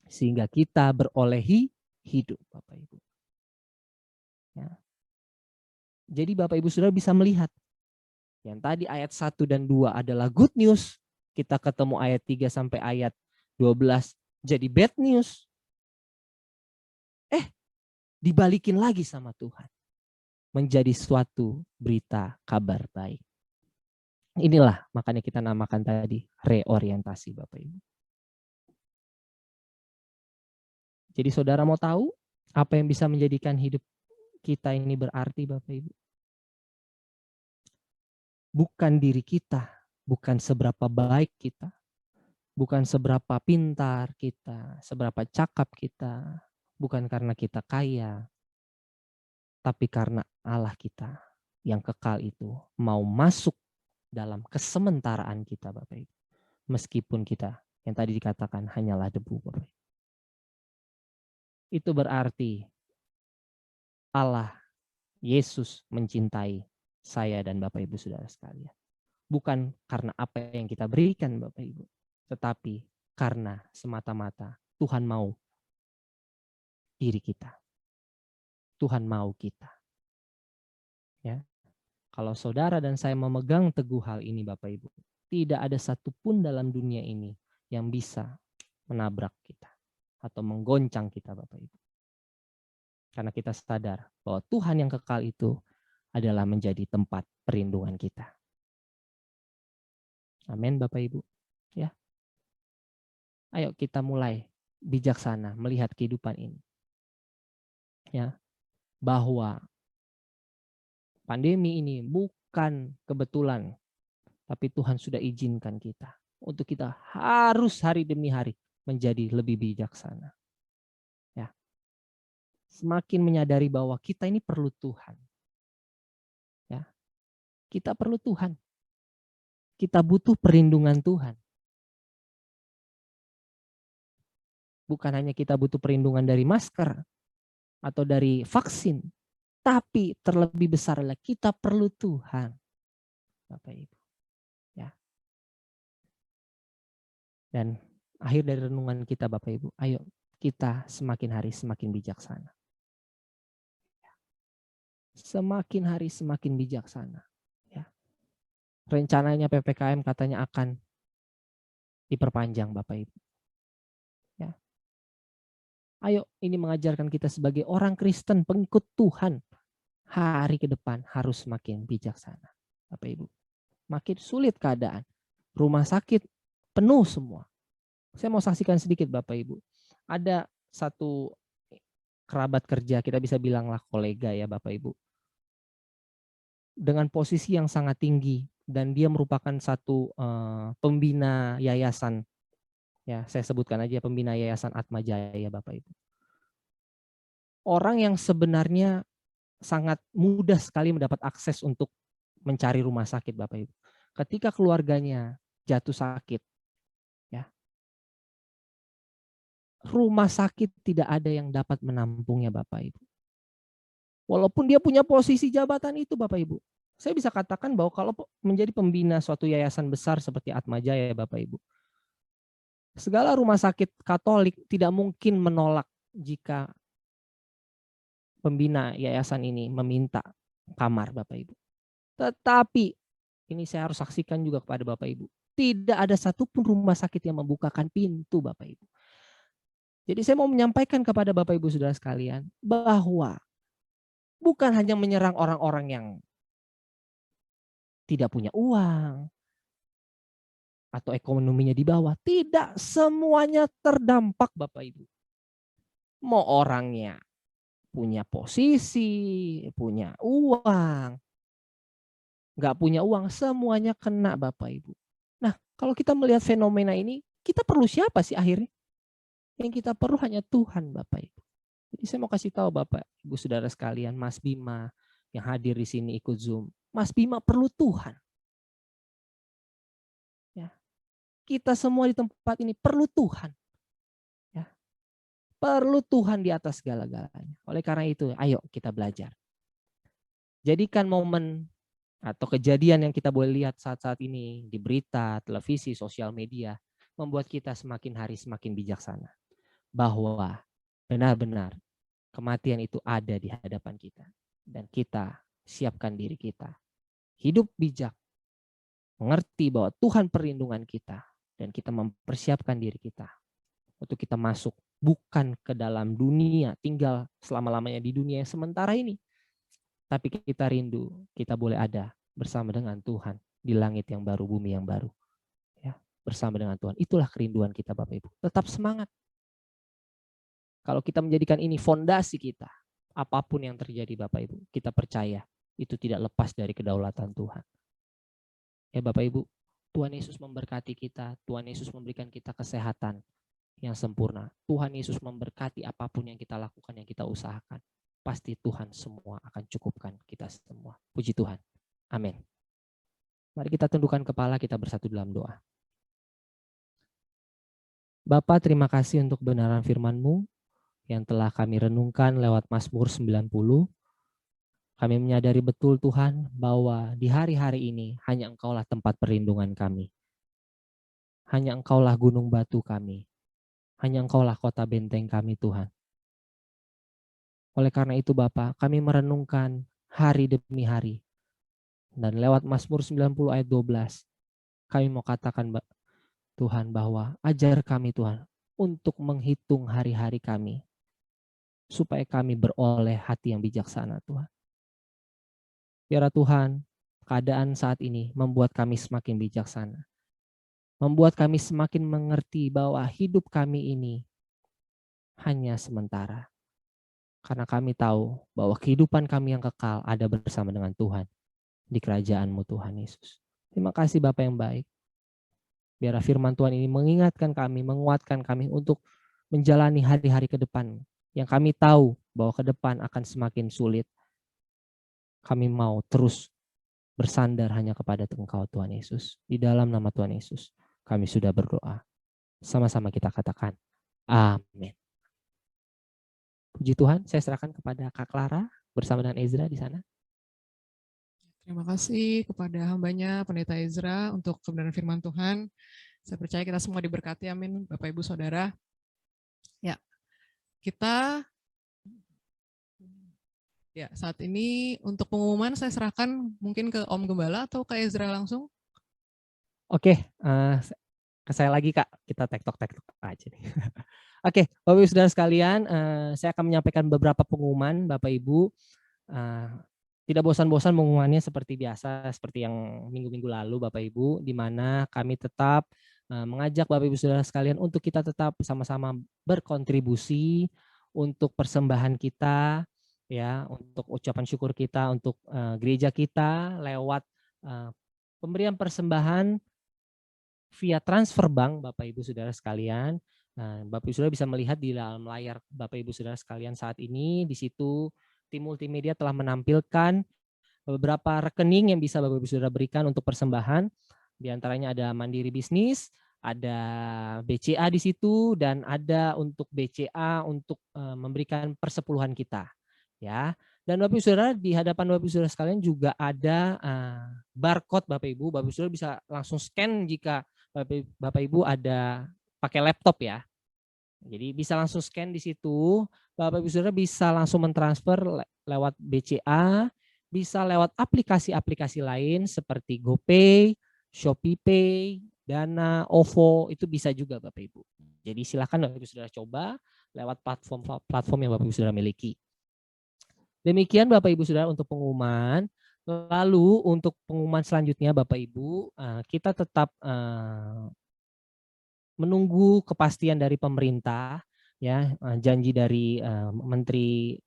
Sehingga kita beroleh hidup, Bapak Ibu. Ya. Jadi Bapak Ibu Saudara bisa melihat. Yang tadi ayat 1 dan 2 adalah good news. Kita ketemu ayat 3 sampai ayat 12 jadi bad news. Dibalikin lagi sama Tuhan. Menjadi suatu berita kabar baik. Inilah makanya kita namakan tadi reorientasi, Bapak Ibu. Jadi saudara mau tahu apa yang bisa menjadikan hidup kita ini berarti, Bapak Ibu? bukan diri kita, bukan seberapa baik kita, bukan seberapa pintar kita, seberapa cakap kita, bukan karena kita kaya, tapi karena Allah kita yang kekal itu mau masuk dalam kesementaraan kita, Bapak Ibu. Meskipun kita yang tadi dikatakan hanyalah debu, Bapak Ibu. Itu berarti Allah, Yesus mencintai saya dan Bapak Ibu saudara sekalian. Bukan karena apa yang kita berikan Bapak Ibu, tetapi karena semata-mata Tuhan mau diri kita. Tuhan mau kita. Ya. Kalau saudara dan saya memegang teguh hal ini Bapak Ibu, tidak ada satupun dalam dunia ini yang bisa menabrak kita atau menggoncang kita Bapak Ibu. Karena kita sadar bahwa Tuhan yang kekal itu adalah menjadi tempat perlindungan kita. Amin Bapak Ibu. Ya. Ayo kita mulai bijaksana melihat kehidupan ini. Ya. Bahwa pandemi ini bukan kebetulan, tapi Tuhan sudah izinkan kita untuk kita harus hari demi hari menjadi lebih bijaksana. Ya. Semakin menyadari bahwa kita ini perlu Tuhan. Ya. Kita perlu Tuhan. Kita butuh perlindungan Tuhan. Bukan hanya kita butuh perlindungan dari masker atau dari vaksin, tapi terlebih besar adalah kita perlu Tuhan. Bapak Ibu. Ya. Dan akhir dari renungan kita Bapak Ibu, ayo kita semakin hari semakin bijaksana. Semakin hari semakin bijaksana. Ya. Rencananya PPKM katanya akan diperpanjang Bapak Ibu. Ya. Ayo ini mengajarkan kita sebagai orang Kristen pengikut Tuhan. Hari ke depan harus semakin bijaksana. Bapak Ibu. Makin sulit keadaan. Rumah sakit penuh semua. Saya mau saksikan sedikit Bapak Ibu. Ada satu kerabat kerja, kita bisa bilanglah kolega ya Bapak Ibu. Dengan posisi yang sangat tinggi dan dia merupakan satu pembina yayasan. Ya, saya sebutkan aja pembina yayasan Atmajaya Bapak Ibu. Orang yang sebenarnya sangat mudah sekali mendapat akses untuk mencari rumah sakit Bapak Ibu. Ketika keluarganya jatuh sakit, ya, rumah sakit tidak ada yang dapat menampungnya Bapak Ibu. Walaupun dia punya posisi jabatan itu Bapak Ibu. Saya bisa katakan bahwa kalau menjadi pembina suatu yayasan besar seperti Atmajaya Bapak Ibu, segala rumah sakit Katolik tidak mungkin menolak jika pembina yayasan ini meminta kamar Bapak Ibu. Tetapi ini saya harus saksikan juga kepada Bapak Ibu. Tidak ada satupun rumah sakit yang membukakan pintu Bapak Ibu. Jadi saya mau menyampaikan kepada Bapak Ibu saudara sekalian bahwa bukan hanya menyerang orang-orang yang tidak punya uang atau ekonominya di bawah. Tidak semuanya terdampak Bapak Ibu. Mau orangnya punya posisi, punya uang, nggak punya uang, semuanya kena Bapak Ibu. Nah, kalau kita melihat fenomena ini, kita perlu siapa sih akhirnya? Yang kita perlu hanya Tuhan Bapak Ibu. Jadi saya mau kasih tahu Bapak Ibu saudara sekalian, Mas Bima yang hadir di sini ikut Zoom. Mas Bima perlu Tuhan. Ya. Kita semua di tempat ini perlu Tuhan. Ya. Perlu Tuhan di atas segala-galanya. Oleh karena itu, ayo kita belajar. Jadikan momen atau kejadian yang kita boleh lihat saat-saat ini di berita, televisi, sosial media, membuat kita semakin hari semakin bijaksana. Bahwa benar-benar kematian itu ada di hadapan kita. Dan kita siapkan diri kita. Hidup bijak. Mengerti bahwa Tuhan perlindungan kita. Dan kita mempersiapkan diri kita. Untuk kita masuk bukan ke dalam dunia. Tinggal selama-lamanya di dunia yang sementara ini. Tapi kita rindu, kita boleh ada bersama dengan Tuhan di langit yang baru, bumi yang baru. Ya, bersama dengan Tuhan. Itulah kerinduan kita Bapak Ibu. Tetap semangat. Kalau kita menjadikan ini fondasi kita, apapun yang terjadi Bapak Ibu, kita percaya itu tidak lepas dari kedaulatan Tuhan. Ya Bapak Ibu, Tuhan Yesus memberkati kita, Tuhan Yesus memberikan kita kesehatan yang sempurna. Tuhan Yesus memberkati apapun yang kita lakukan, yang kita usahakan. Pasti Tuhan semua akan cukupkan kita semua. Puji Tuhan. Amin. Mari kita tundukkan kepala, kita bersatu dalam doa. Bapa, terima kasih untuk kebenaran firman-Mu yang telah kami renungkan lewat Mazmur 90. Kami menyadari betul Tuhan bahwa di hari-hari ini hanya Engkaulah tempat perlindungan kami. Hanya Engkaulah gunung batu kami. Hanya Engkaulah kota benteng kami Tuhan. Oleh karena itu Bapa, kami merenungkan hari demi hari. Dan lewat Mazmur 90 ayat 12, kami mau katakan Tuhan bahwa ajar kami Tuhan untuk menghitung hari-hari kami. Supaya kami beroleh hati yang bijaksana Tuhan. Biarlah Tuhan, keadaan saat ini membuat kami semakin bijaksana. Membuat kami semakin mengerti bahwa hidup kami ini hanya sementara. Karena kami tahu bahwa kehidupan kami yang kekal ada bersama dengan Tuhan di kerajaan-Mu Tuhan Yesus. Terima kasih Bapa yang baik. Biarlah firman Tuhan ini mengingatkan kami, menguatkan kami untuk menjalani hari-hari ke depan. Yang kami tahu bahwa ke depan akan semakin sulit. Kami mau terus bersandar hanya kepada Engkau Tuhan Yesus. Di dalam nama Tuhan Yesus kami sudah berdoa. Sama-sama kita katakan amin. Puji Tuhan, saya serahkan kepada Kak Clara bersama dengan Ezra di sana. Terima kasih kepada hambanya Pendeta Ezra untuk kebenaran firman Tuhan. Saya percaya kita semua diberkati, amin Bapak Ibu Saudara. Ya, kita saat ini untuk pengumuman saya serahkan mungkin ke Om Gembala atau ke Ezra langsung. Oke, ke saya lagi Kak, kita tektok aja nih. Oke, Bapak Ibu Saudara sekalian, saya akan menyampaikan beberapa pengumuman Bapak Ibu. Tidak bosan-bosan pengumumannya seperti biasa, seperti yang minggu-minggu lalu Bapak Ibu, di mana kami tetap mengajak Bapak Ibu Saudara sekalian untuk kita tetap bersama-sama berkontribusi untuk persembahan kita, ya, untuk ucapan syukur kita untuk gereja kita lewat pemberian persembahan via transfer bank Bapak Ibu Saudara sekalian. Nah, Bapak Ibu Saudara bisa melihat di dalam layar Bapak Ibu Saudara sekalian saat ini, di situ tim multimedia telah menampilkan beberapa rekening yang bisa Bapak Ibu Saudara berikan untuk persembahan. Di antaranya ada Mandiri Bisnis, ada BCA di situ, dan ada untuk BCA untuk memberikan persepuluhan kita. Ya, dan Bapak Ibu Saudara, di hadapan Bapak Ibu Saudara sekalian juga ada barcode Bapak Ibu. Bapak Ibu Saudara bisa langsung scan jika Bapak Ibu ada pakai laptop ya. Jadi bisa langsung scan di situ. Bapak Ibu Saudara bisa langsung mentransfer lewat BCA, bisa lewat aplikasi-aplikasi lain seperti GoPay, ShopeePay, Dana, OVO, itu bisa juga Bapak Ibu. Jadi silakan Bapak Ibu Saudara coba lewat platform yang Bapak Ibu Saudara miliki. Demikian Bapak Ibu Saudara untuk pengumuman. Lalu untuk pengumuman selanjutnya Bapak Ibu, kita tetap menunggu kepastian dari pemerintah, ya, janji dari Menteri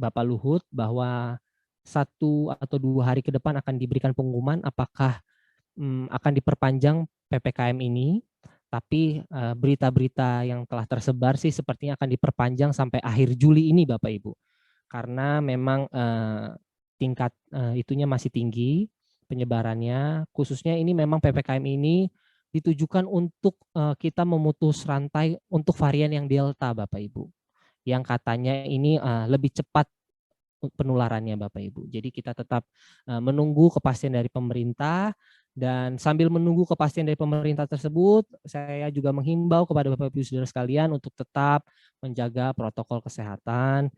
Bapak Luhut bahwa 1 atau 2 hari ke depan akan diberikan pengumuman apakah akan diperpanjang PPKM ini. Tapi berita-berita yang telah tersebar sih sepertinya akan diperpanjang sampai akhir Juli ini Bapak Ibu. Karena memang tingkat itunya masih tinggi penyebarannya, khususnya ini memang PPKM ini ditujukan untuk kita memutus rantai untuk varian yang Delta Bapak Ibu. Yang katanya ini lebih cepat penularannya Bapak Ibu. Jadi kita tetap menunggu kepastian dari pemerintah, dan sambil menunggu kepastian dari pemerintah tersebut, saya juga menghimbau kepada Bapak Ibu Saudara sekalian untuk tetap menjaga protokol kesehatan.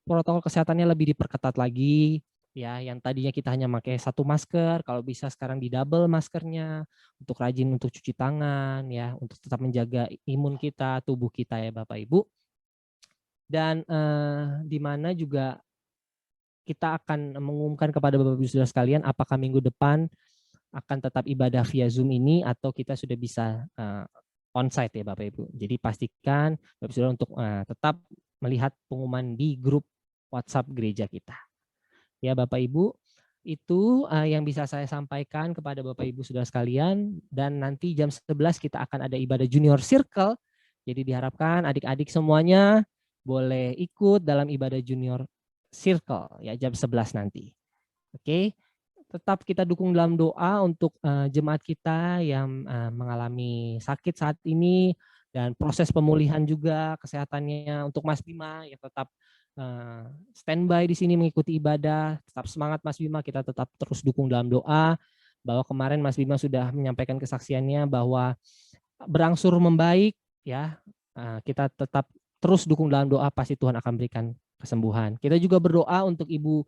Protokol kesehatannya lebih diperketat lagi. Ya, yang tadinya kita hanya pakai 1 masker, kalau bisa sekarang di double maskernya, untuk rajin untuk cuci tangan, ya, untuk tetap menjaga imun kita, tubuh kita ya Bapak Ibu. Dan di mana juga kita akan mengumumkan kepada Bapak Ibu Saudara sekalian apakah minggu depan akan tetap ibadah via Zoom ini atau kita sudah bisa onsite ya Bapak Ibu. Jadi pastikan Bapak Ibu Saudara untuk tetap melihat pengumuman di grup WhatsApp gereja kita. Ya Bapak Ibu, Itu yang bisa saya sampaikan kepada Bapak Ibu Saudara sekalian, dan nanti jam 11 kita akan ada ibadah Junior Circle. Jadi diharapkan adik-adik semuanya boleh ikut dalam ibadah Junior Circle ya jam 11 nanti. Oke. Tetap kita dukung dalam doa untuk jemaat kita yang mengalami sakit saat ini, dan proses pemulihan juga kesehatannya. Untuk Mas Bima ya tetap standby di sini mengikuti ibadah. Tetap semangat Mas Bima, kita tetap terus dukung dalam doa. Bahwa kemarin Mas Bima sudah menyampaikan kesaksiannya bahwa berangsur membaik ya. Kita tetap terus dukung dalam doa, pasti Tuhan akan berikan kesembuhan. Kita juga berdoa untuk Ibu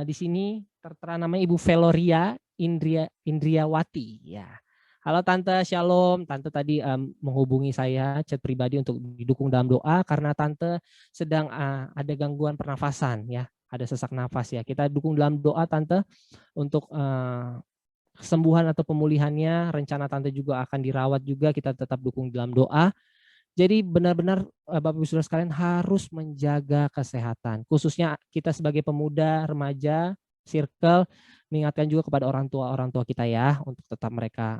di sini tertera namanya Ibu Veloria Indriawati ya. Halo Tante, Shalom. Tante tadi menghubungi saya chat pribadi untuk didukung dalam doa karena Tante sedang ada gangguan pernafasan ya, ada sesak nafas ya. Kita dukung dalam doa Tante untuk kesembuhan atau pemulihannya. Rencana Tante juga akan dirawat juga, kita tetap dukung dalam doa. Jadi benar-benar Bapak Ibu Saudara sekalian harus menjaga kesehatan. Khususnya kita sebagai pemuda, remaja, circle, mengingatkan juga kepada orang tua kita ya, untuk tetap mereka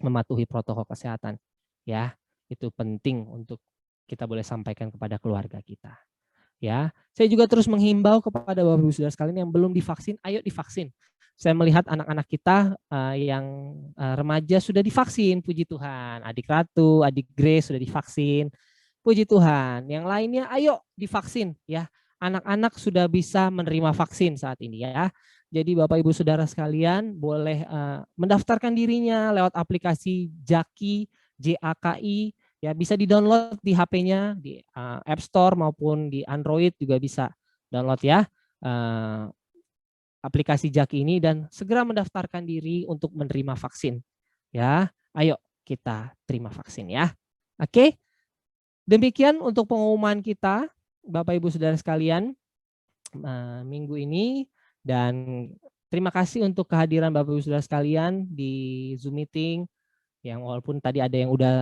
mematuhi protokol kesehatan. Ya, itu penting untuk kita boleh sampaikan kepada keluarga kita. Ya, saya juga terus menghimbau kepada Bapak Ibu Saudara sekalian yang belum divaksin, ayo divaksin. Saya melihat anak-anak kita yang remaja sudah divaksin, puji Tuhan. Adik Ratu, adik Grace sudah divaksin, puji Tuhan. Yang lainnya ayo divaksin ya. Anak-anak sudah bisa menerima vaksin saat ini ya. Jadi Bapak Ibu Saudara sekalian boleh mendaftarkan dirinya lewat aplikasi JAKI, JAKI ya, bisa di-download di HP-nya di App Store maupun di Android juga bisa download ya. Aplikasi JAKI ini dan segera mendaftarkan diri untuk menerima vaksin. Ya, ayo kita terima vaksin ya. Oke. Demikian untuk pengumuman kita Bapak Ibu Saudara sekalian minggu ini, dan terima kasih untuk kehadiran Bapak Ibu Saudara sekalian di Zoom meeting yang walaupun tadi ada yang udah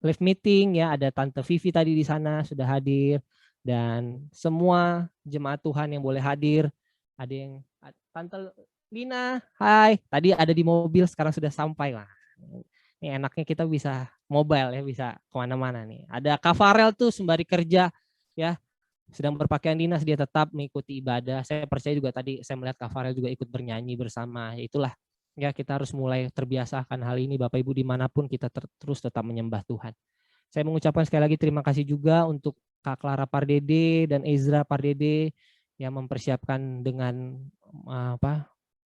live meeting ya, ada Tante Vivi tadi di sana sudah hadir. Dan semua jemaat Tuhan yang boleh hadir, ada yang Tante Lina, hai, tadi ada di mobil, sekarang sudah sampai lah. Ini enaknya kita bisa mobile ya, bisa kemana-mana nih. Ada Kak Farel tuh sembari kerja ya, sedang berpakaian dinas, dia tetap mengikuti ibadah. Saya percaya juga tadi saya melihat Kak Farel juga ikut bernyanyi bersama. Ya itulah ya, kita harus mulai terbiasakan hal ini Bapak Ibu, dimanapun kita terus tetap menyembah Tuhan. Saya mengucapkan sekali lagi terima kasih juga untuk Kak Clara Pardede dan Ezra Pardede yang mempersiapkan dengan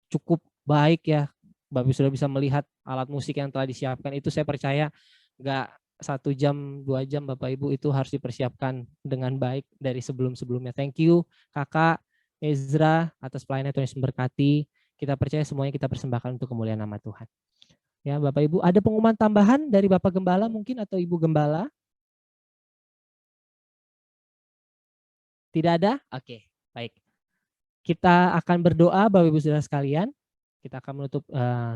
cukup baik ya. Bapak Ibu sudah bisa melihat alat musik yang telah disiapkan, itu saya percaya nggak 1 jam 2 jam Bapak Ibu, itu harus dipersiapkan dengan baik dari sebelum-sebelumnya. Thank you Kakak Ezra atas pelayanan, Tuhan Yesus memberkati. Kita percaya semuanya kita persembahkan untuk kemuliaan nama Tuhan. Ya Bapak Ibu, ada pengumuman tambahan dari Bapak Gembala mungkin atau Ibu Gembala? Tidak ada? Oke, baik. Kita akan berdoa Bapak Ibu Saudara sekalian. Kita akan menutup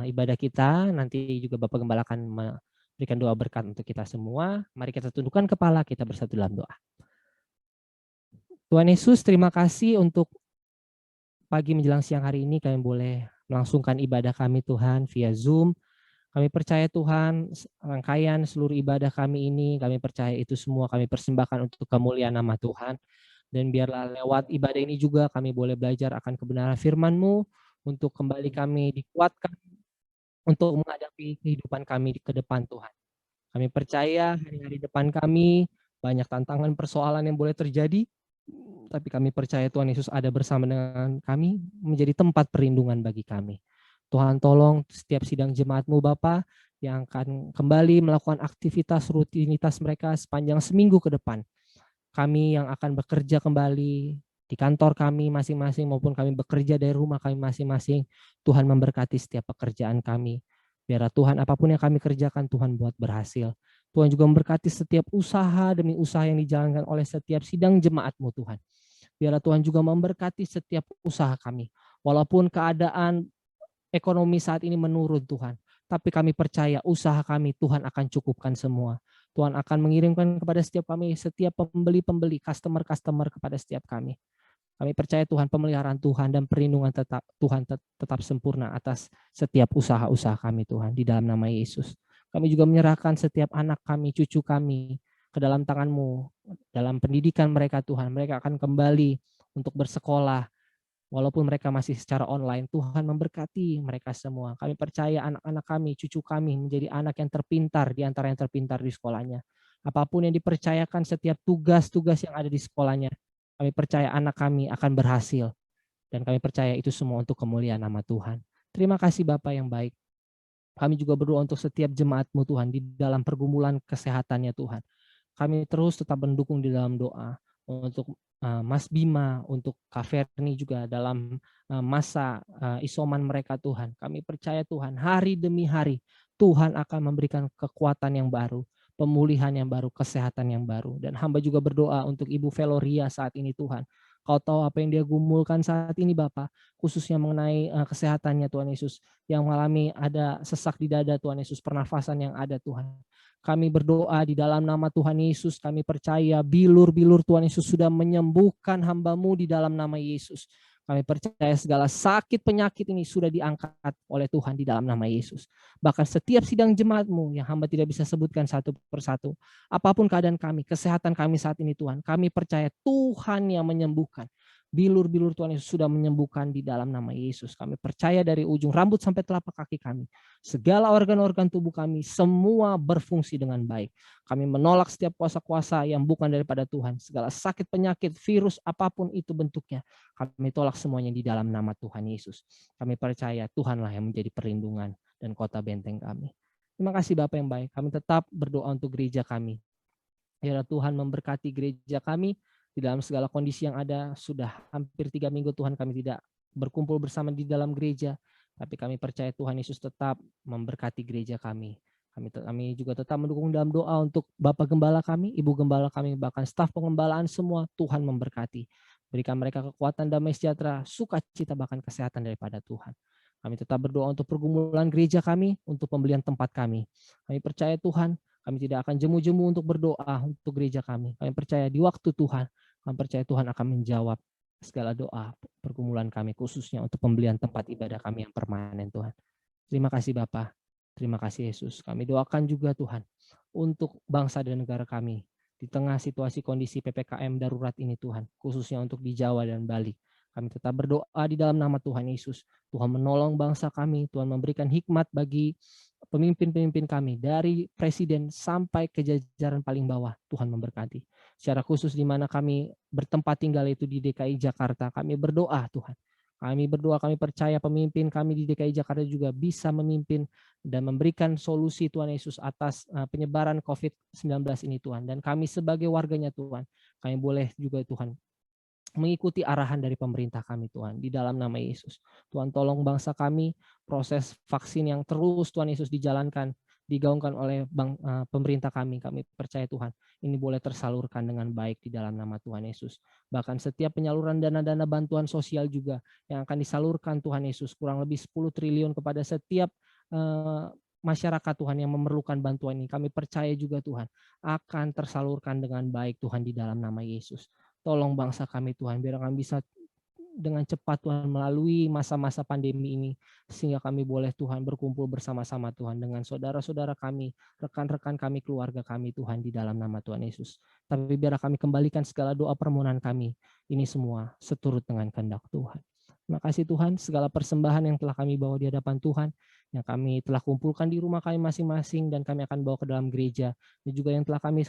ibadah kita. Nanti juga Bapak Gembala akan memberikan doa berkat untuk kita semua. Mari kita tundukkan kepala, kita bersatu dalam doa. Tuhan Yesus, terima kasih untuk pagi menjelang siang hari ini kami boleh melangsungkan ibadah kami Tuhan via Zoom. Kami percaya Tuhan, rangkaian seluruh ibadah kami ini, kami percaya itu semua kami persembahkan untuk kemuliaan nama Tuhan. Dan biarlah lewat ibadah ini juga kami boleh belajar akan kebenaran firman-Mu, untuk kembali kami dikuatkan untuk menghadapi kehidupan kami ke depan Tuhan. Kami percaya hari-hari depan kami banyak tantangan persoalan yang boleh terjadi, tapi kami percaya Tuhan Yesus ada bersama dengan kami, menjadi tempat perlindungan bagi kami. Tuhan tolong setiap sidang jemaat-Mu Bapa yang akan kembali melakukan aktivitas rutinitas mereka sepanjang seminggu ke depan. Kami yang akan bekerja kembali di kantor kami masing-masing maupun kami bekerja dari rumah kami masing-masing, Tuhan memberkati setiap pekerjaan kami. Biarlah Tuhan apapun yang kami kerjakan Tuhan buat berhasil. Tuhan juga memberkati setiap usaha demi usaha yang dijalankan oleh setiap sidang jemaat-Mu Tuhan. Biarlah Tuhan juga memberkati setiap usaha kami. Walaupun keadaan ekonomi saat ini menurun Tuhan, tapi kami percaya usaha kami Tuhan akan cukupkan semua. Tuhan akan mengirimkan kepada setiap kami, setiap pembeli-pembeli, customer-customer kepada setiap kami. Kami percaya Tuhan pemeliharaan Tuhan dan perlindungan Tuhan tetap sempurna atas setiap usaha-usaha kami Tuhan di dalam nama Yesus. Kami juga menyerahkan setiap anak kami, cucu kami ke dalam tangan-Mu. Dalam pendidikan mereka Tuhan, mereka akan kembali untuk bersekolah. Walaupun mereka masih secara online, Tuhan memberkati mereka semua. Kami percaya anak-anak kami, cucu kami menjadi anak yang terpintar di antara yang terpintar di sekolahnya. Apapun yang dipercayakan, setiap tugas-tugas yang ada di sekolahnya, kami percaya anak kami akan berhasil. Dan kami percaya itu semua untuk kemuliaan nama Tuhan. Terima kasih Bapa yang baik. Kami juga berdoa untuk setiap jemaat-Mu Tuhan di dalam pergumulan kesehatannya Tuhan. Kami terus tetap mendukung di dalam doa untuk Mas Bima, untuk Kak Ferni juga dalam masa isoman mereka Tuhan. Kami percaya Tuhan hari demi hari Tuhan akan memberikan kekuatan yang baru, pemulihan yang baru, kesehatan yang baru. Dan hamba juga berdoa untuk Ibu Veloria saat ini Tuhan. Kau tahu apa yang dia gumulkan saat ini Bapak, khususnya mengenai kesehatannya Tuhan Yesus, yang mengalami ada sesak di dada Tuhan Yesus, pernafasan yang ada Tuhan. Kami berdoa di dalam nama Tuhan Yesus, kami percaya bilur-bilur Tuhan Yesus sudah menyembuhkan hamba-Mu di dalam nama Yesus. Kami percaya segala sakit penyakit ini sudah diangkat oleh Tuhan di dalam nama Yesus. Bahkan setiap sidang jemaat-Mu yang hamba tidak bisa sebutkan satu persatu. Apapun keadaan kami, kesehatan kami saat ini Tuhan. Kami percaya Tuhan yang menyembuhkan. Bilur-bilur Tuhan Yesus sudah menyembuhkan di dalam nama Yesus. Kami percaya dari ujung rambut sampai telapak kaki kami. Segala organ-organ tubuh kami semua berfungsi dengan baik. Kami menolak setiap kuasa-kuasa yang bukan daripada Tuhan. Segala sakit, penyakit, virus, apapun itu bentuknya. Kami tolak semuanya di dalam nama Tuhan Yesus. Kami percaya Tuhanlah yang menjadi perlindungan dan kota benteng kami. Terima kasih Bapak yang baik. Kami tetap berdoa untuk gereja kami. Ya Tuhan memberkati gereja kami. Di dalam segala kondisi yang ada, sudah hampir 3 minggu Tuhan kami tidak berkumpul bersama di dalam gereja. Tapi kami percaya Tuhan Yesus tetap memberkati gereja kami. Kami juga tetap mendukung dalam doa untuk Bapak Gembala kami, Ibu Gembala kami, bahkan staf pengembalaan semua Tuhan memberkati. Berikan mereka kekuatan, damai sejahtera, sukacita, bahkan kesehatan daripada Tuhan. Kami tetap berdoa untuk pergumulan gereja kami, untuk pembelian tempat kami. Kami percaya Tuhan, kami tidak akan jemu-jemu untuk berdoa untuk gereja kami. Kami percaya di waktu Tuhan, kami percaya Tuhan akan menjawab segala doa pergumulan kami, khususnya untuk pembelian tempat ibadah kami yang permanen Tuhan. Terima kasih Bapa, terima kasih Yesus. Kami doakan juga Tuhan untuk bangsa dan negara kami di tengah situasi kondisi PPKM darurat ini Tuhan, khususnya untuk di Jawa dan Bali. Kami tetap berdoa di dalam nama Tuhan Yesus. Tuhan menolong bangsa kami, Tuhan memberikan hikmat bagi pemimpin-pemimpin kami, dari presiden sampai ke jajaran paling bawah. Tuhan memberkati. Secara khusus di mana kami bertempat tinggal itu di DKI Jakarta, kami berdoa Tuhan. Kami berdoa, kami percaya pemimpin kami di DKI Jakarta juga bisa memimpin dan memberikan solusi Tuhan Yesus atas penyebaran COVID-19 ini Tuhan. Dan kami sebagai warganya Tuhan, kami boleh juga Tuhan mengikuti arahan dari pemerintah kami Tuhan di dalam nama Yesus. Tuhan tolong bangsa kami, proses vaksin yang terus Tuhan Yesus dijalankan, digaungkan oleh pemerintah kami. Kami percaya Tuhan ini boleh tersalurkan dengan baik di dalam nama Tuhan Yesus. Bahkan setiap penyaluran dana-dana bantuan sosial juga yang akan disalurkan Tuhan Yesus, kurang lebih 10 triliun kepada setiap masyarakat Tuhan yang memerlukan bantuan ini. Kami percaya juga Tuhan akan tersalurkan dengan baik Tuhan di dalam nama Yesus. Tolong bangsa kami Tuhan, biar kami bisa dengan cepat Tuhan melalui masa-masa pandemi ini, sehingga kami boleh Tuhan berkumpul bersama-sama Tuhan dengan saudara-saudara kami, rekan-rekan kami, keluarga kami Tuhan di dalam nama Tuhan Yesus. Tapi biar kami kembalikan segala doa permohonan kami, ini semua seturut dengan kehendak Tuhan. Terima kasih Tuhan, segala persembahan yang telah kami bawa di hadapan Tuhan, yang kami telah kumpulkan di rumah kami masing-masing dan kami akan bawa ke dalam gereja, dan juga yang telah kami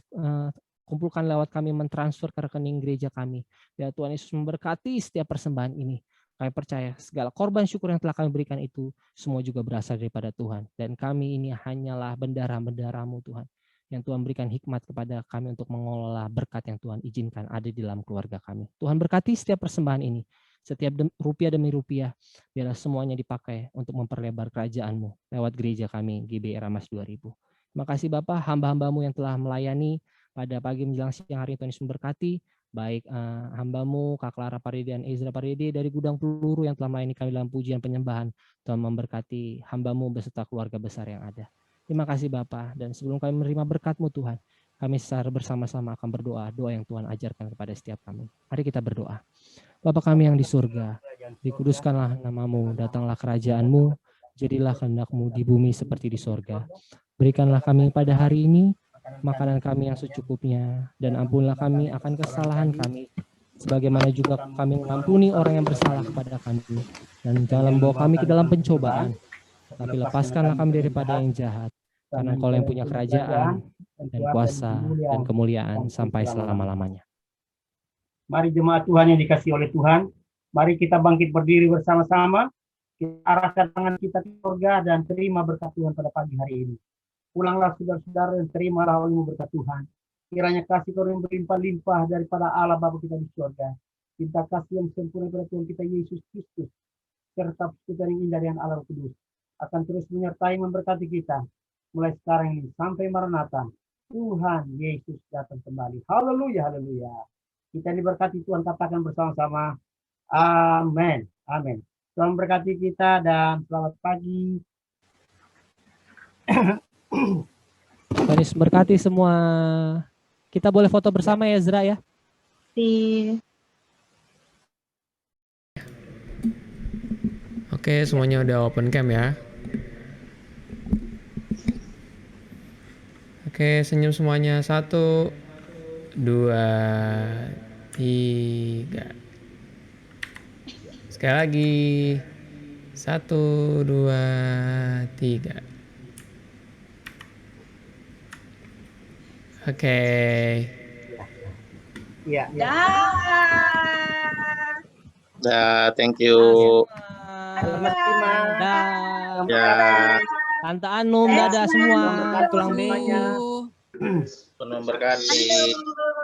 kumpulkan lewat kami mentransfer ke rekening gereja kami. Ya Tuhan Yesus memberkati setiap persembahan ini. Kami percaya segala korban syukur yang telah kami berikan itu semua juga berasal daripada Tuhan. Dan kami ini hanyalah bendara-bendara-Mu Tuhan. Yang Tuhan berikan hikmat kepada kami untuk mengelola berkat yang Tuhan izinkan ada di dalam keluarga kami. Tuhan berkati setiap persembahan ini. Setiap rupiah demi rupiah, biarlah semuanya dipakai untuk memperlebar kerajaan-Mu lewat gereja kami, GBI Ramas 2000. Terima kasih Bapak, hamba-hamba-Mu yang telah melayani pada pagi menjelang siang hari, Tuhan Yesus memberkati, baik hamba-Mu, Kak Clara Parede dan Ezra Parede dari Gudang Peluru yang telah melayani kami dalam pujian penyembahan. Tuhan memberkati hamba-Mu beserta keluarga besar yang ada. Terima kasih Bapa, dan sebelum kami menerima berkat-Mu Tuhan, kami secara bersama-sama akan berdoa, doa yang Tuhan ajarkan kepada setiap kami. Mari kita berdoa. Bapa kami yang di surga, dikuduskanlah namamu, datanglah kerajaan-Mu, jadilah kehendak-Mu di bumi seperti di surga. Berikanlah kami pada hari ini makanan kami yang secukupnya, dan ampunilah kami akan kesalahan kami, sebagaimana juga kami mengampuni orang yang bersalah kepada kami. Dan jangan membawa kami ke dalam pencobaan, tapi lepaskanlah kami daripada yang jahat, karena Engkau yang punya kerajaan, dan kuasa, dan kemuliaan sampai selama-lamanya. Mari jemaat Tuhan yang dikasihi oleh Tuhan, mari kita bangkit berdiri bersama-sama, kita arahkan tangan kita ke surga dan terima berkat Tuhan pada pagi hari ini. Pulanglah saudara-saudara dan terimalah oleh berkat Tuhan. Kiranya kasih karunia berlimpah-limpah daripada Allah Bapa kita di surga, cinta kasih yang sempurna pada Tuhan kita Yesus Kristus, serta persekutuan yang indah dengan Allah Kudus akan terus menyertai memberkati kita mulai sekarang ini sampai Maranatha. Tuhan Yesus datang kembali. Haleluya, haleluya. Kita diberkati Tuhan, katakan bersama-sama. Amin. Amin. Tuhan berkati kita dan selamat pagi. Tuhan Yesus berkati semua. Kita boleh foto bersama ya, Ezra ya. Oke, semuanya udah open cam ya. Oke, senyum semuanya. 1, 2, 3. Sekali lagi. 1, 2, 3. Oke. Iya. Thank you. Selamat siang. Ya. Tante Anum, dadah semua. Tulang benyanya. Tuhan memberkati.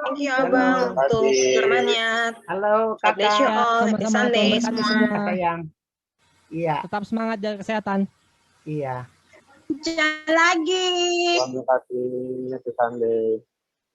Thank you Abang untuk firman-Nya. Halo God bless you kakak. all. Happy Sama-sama, Sunday Tuhan berkati semua. Kakak yang. Iya, Tetap semangat, jaga kesehatan. iya. Jangan lagi. Tuhan memberkati. Happy Sunday.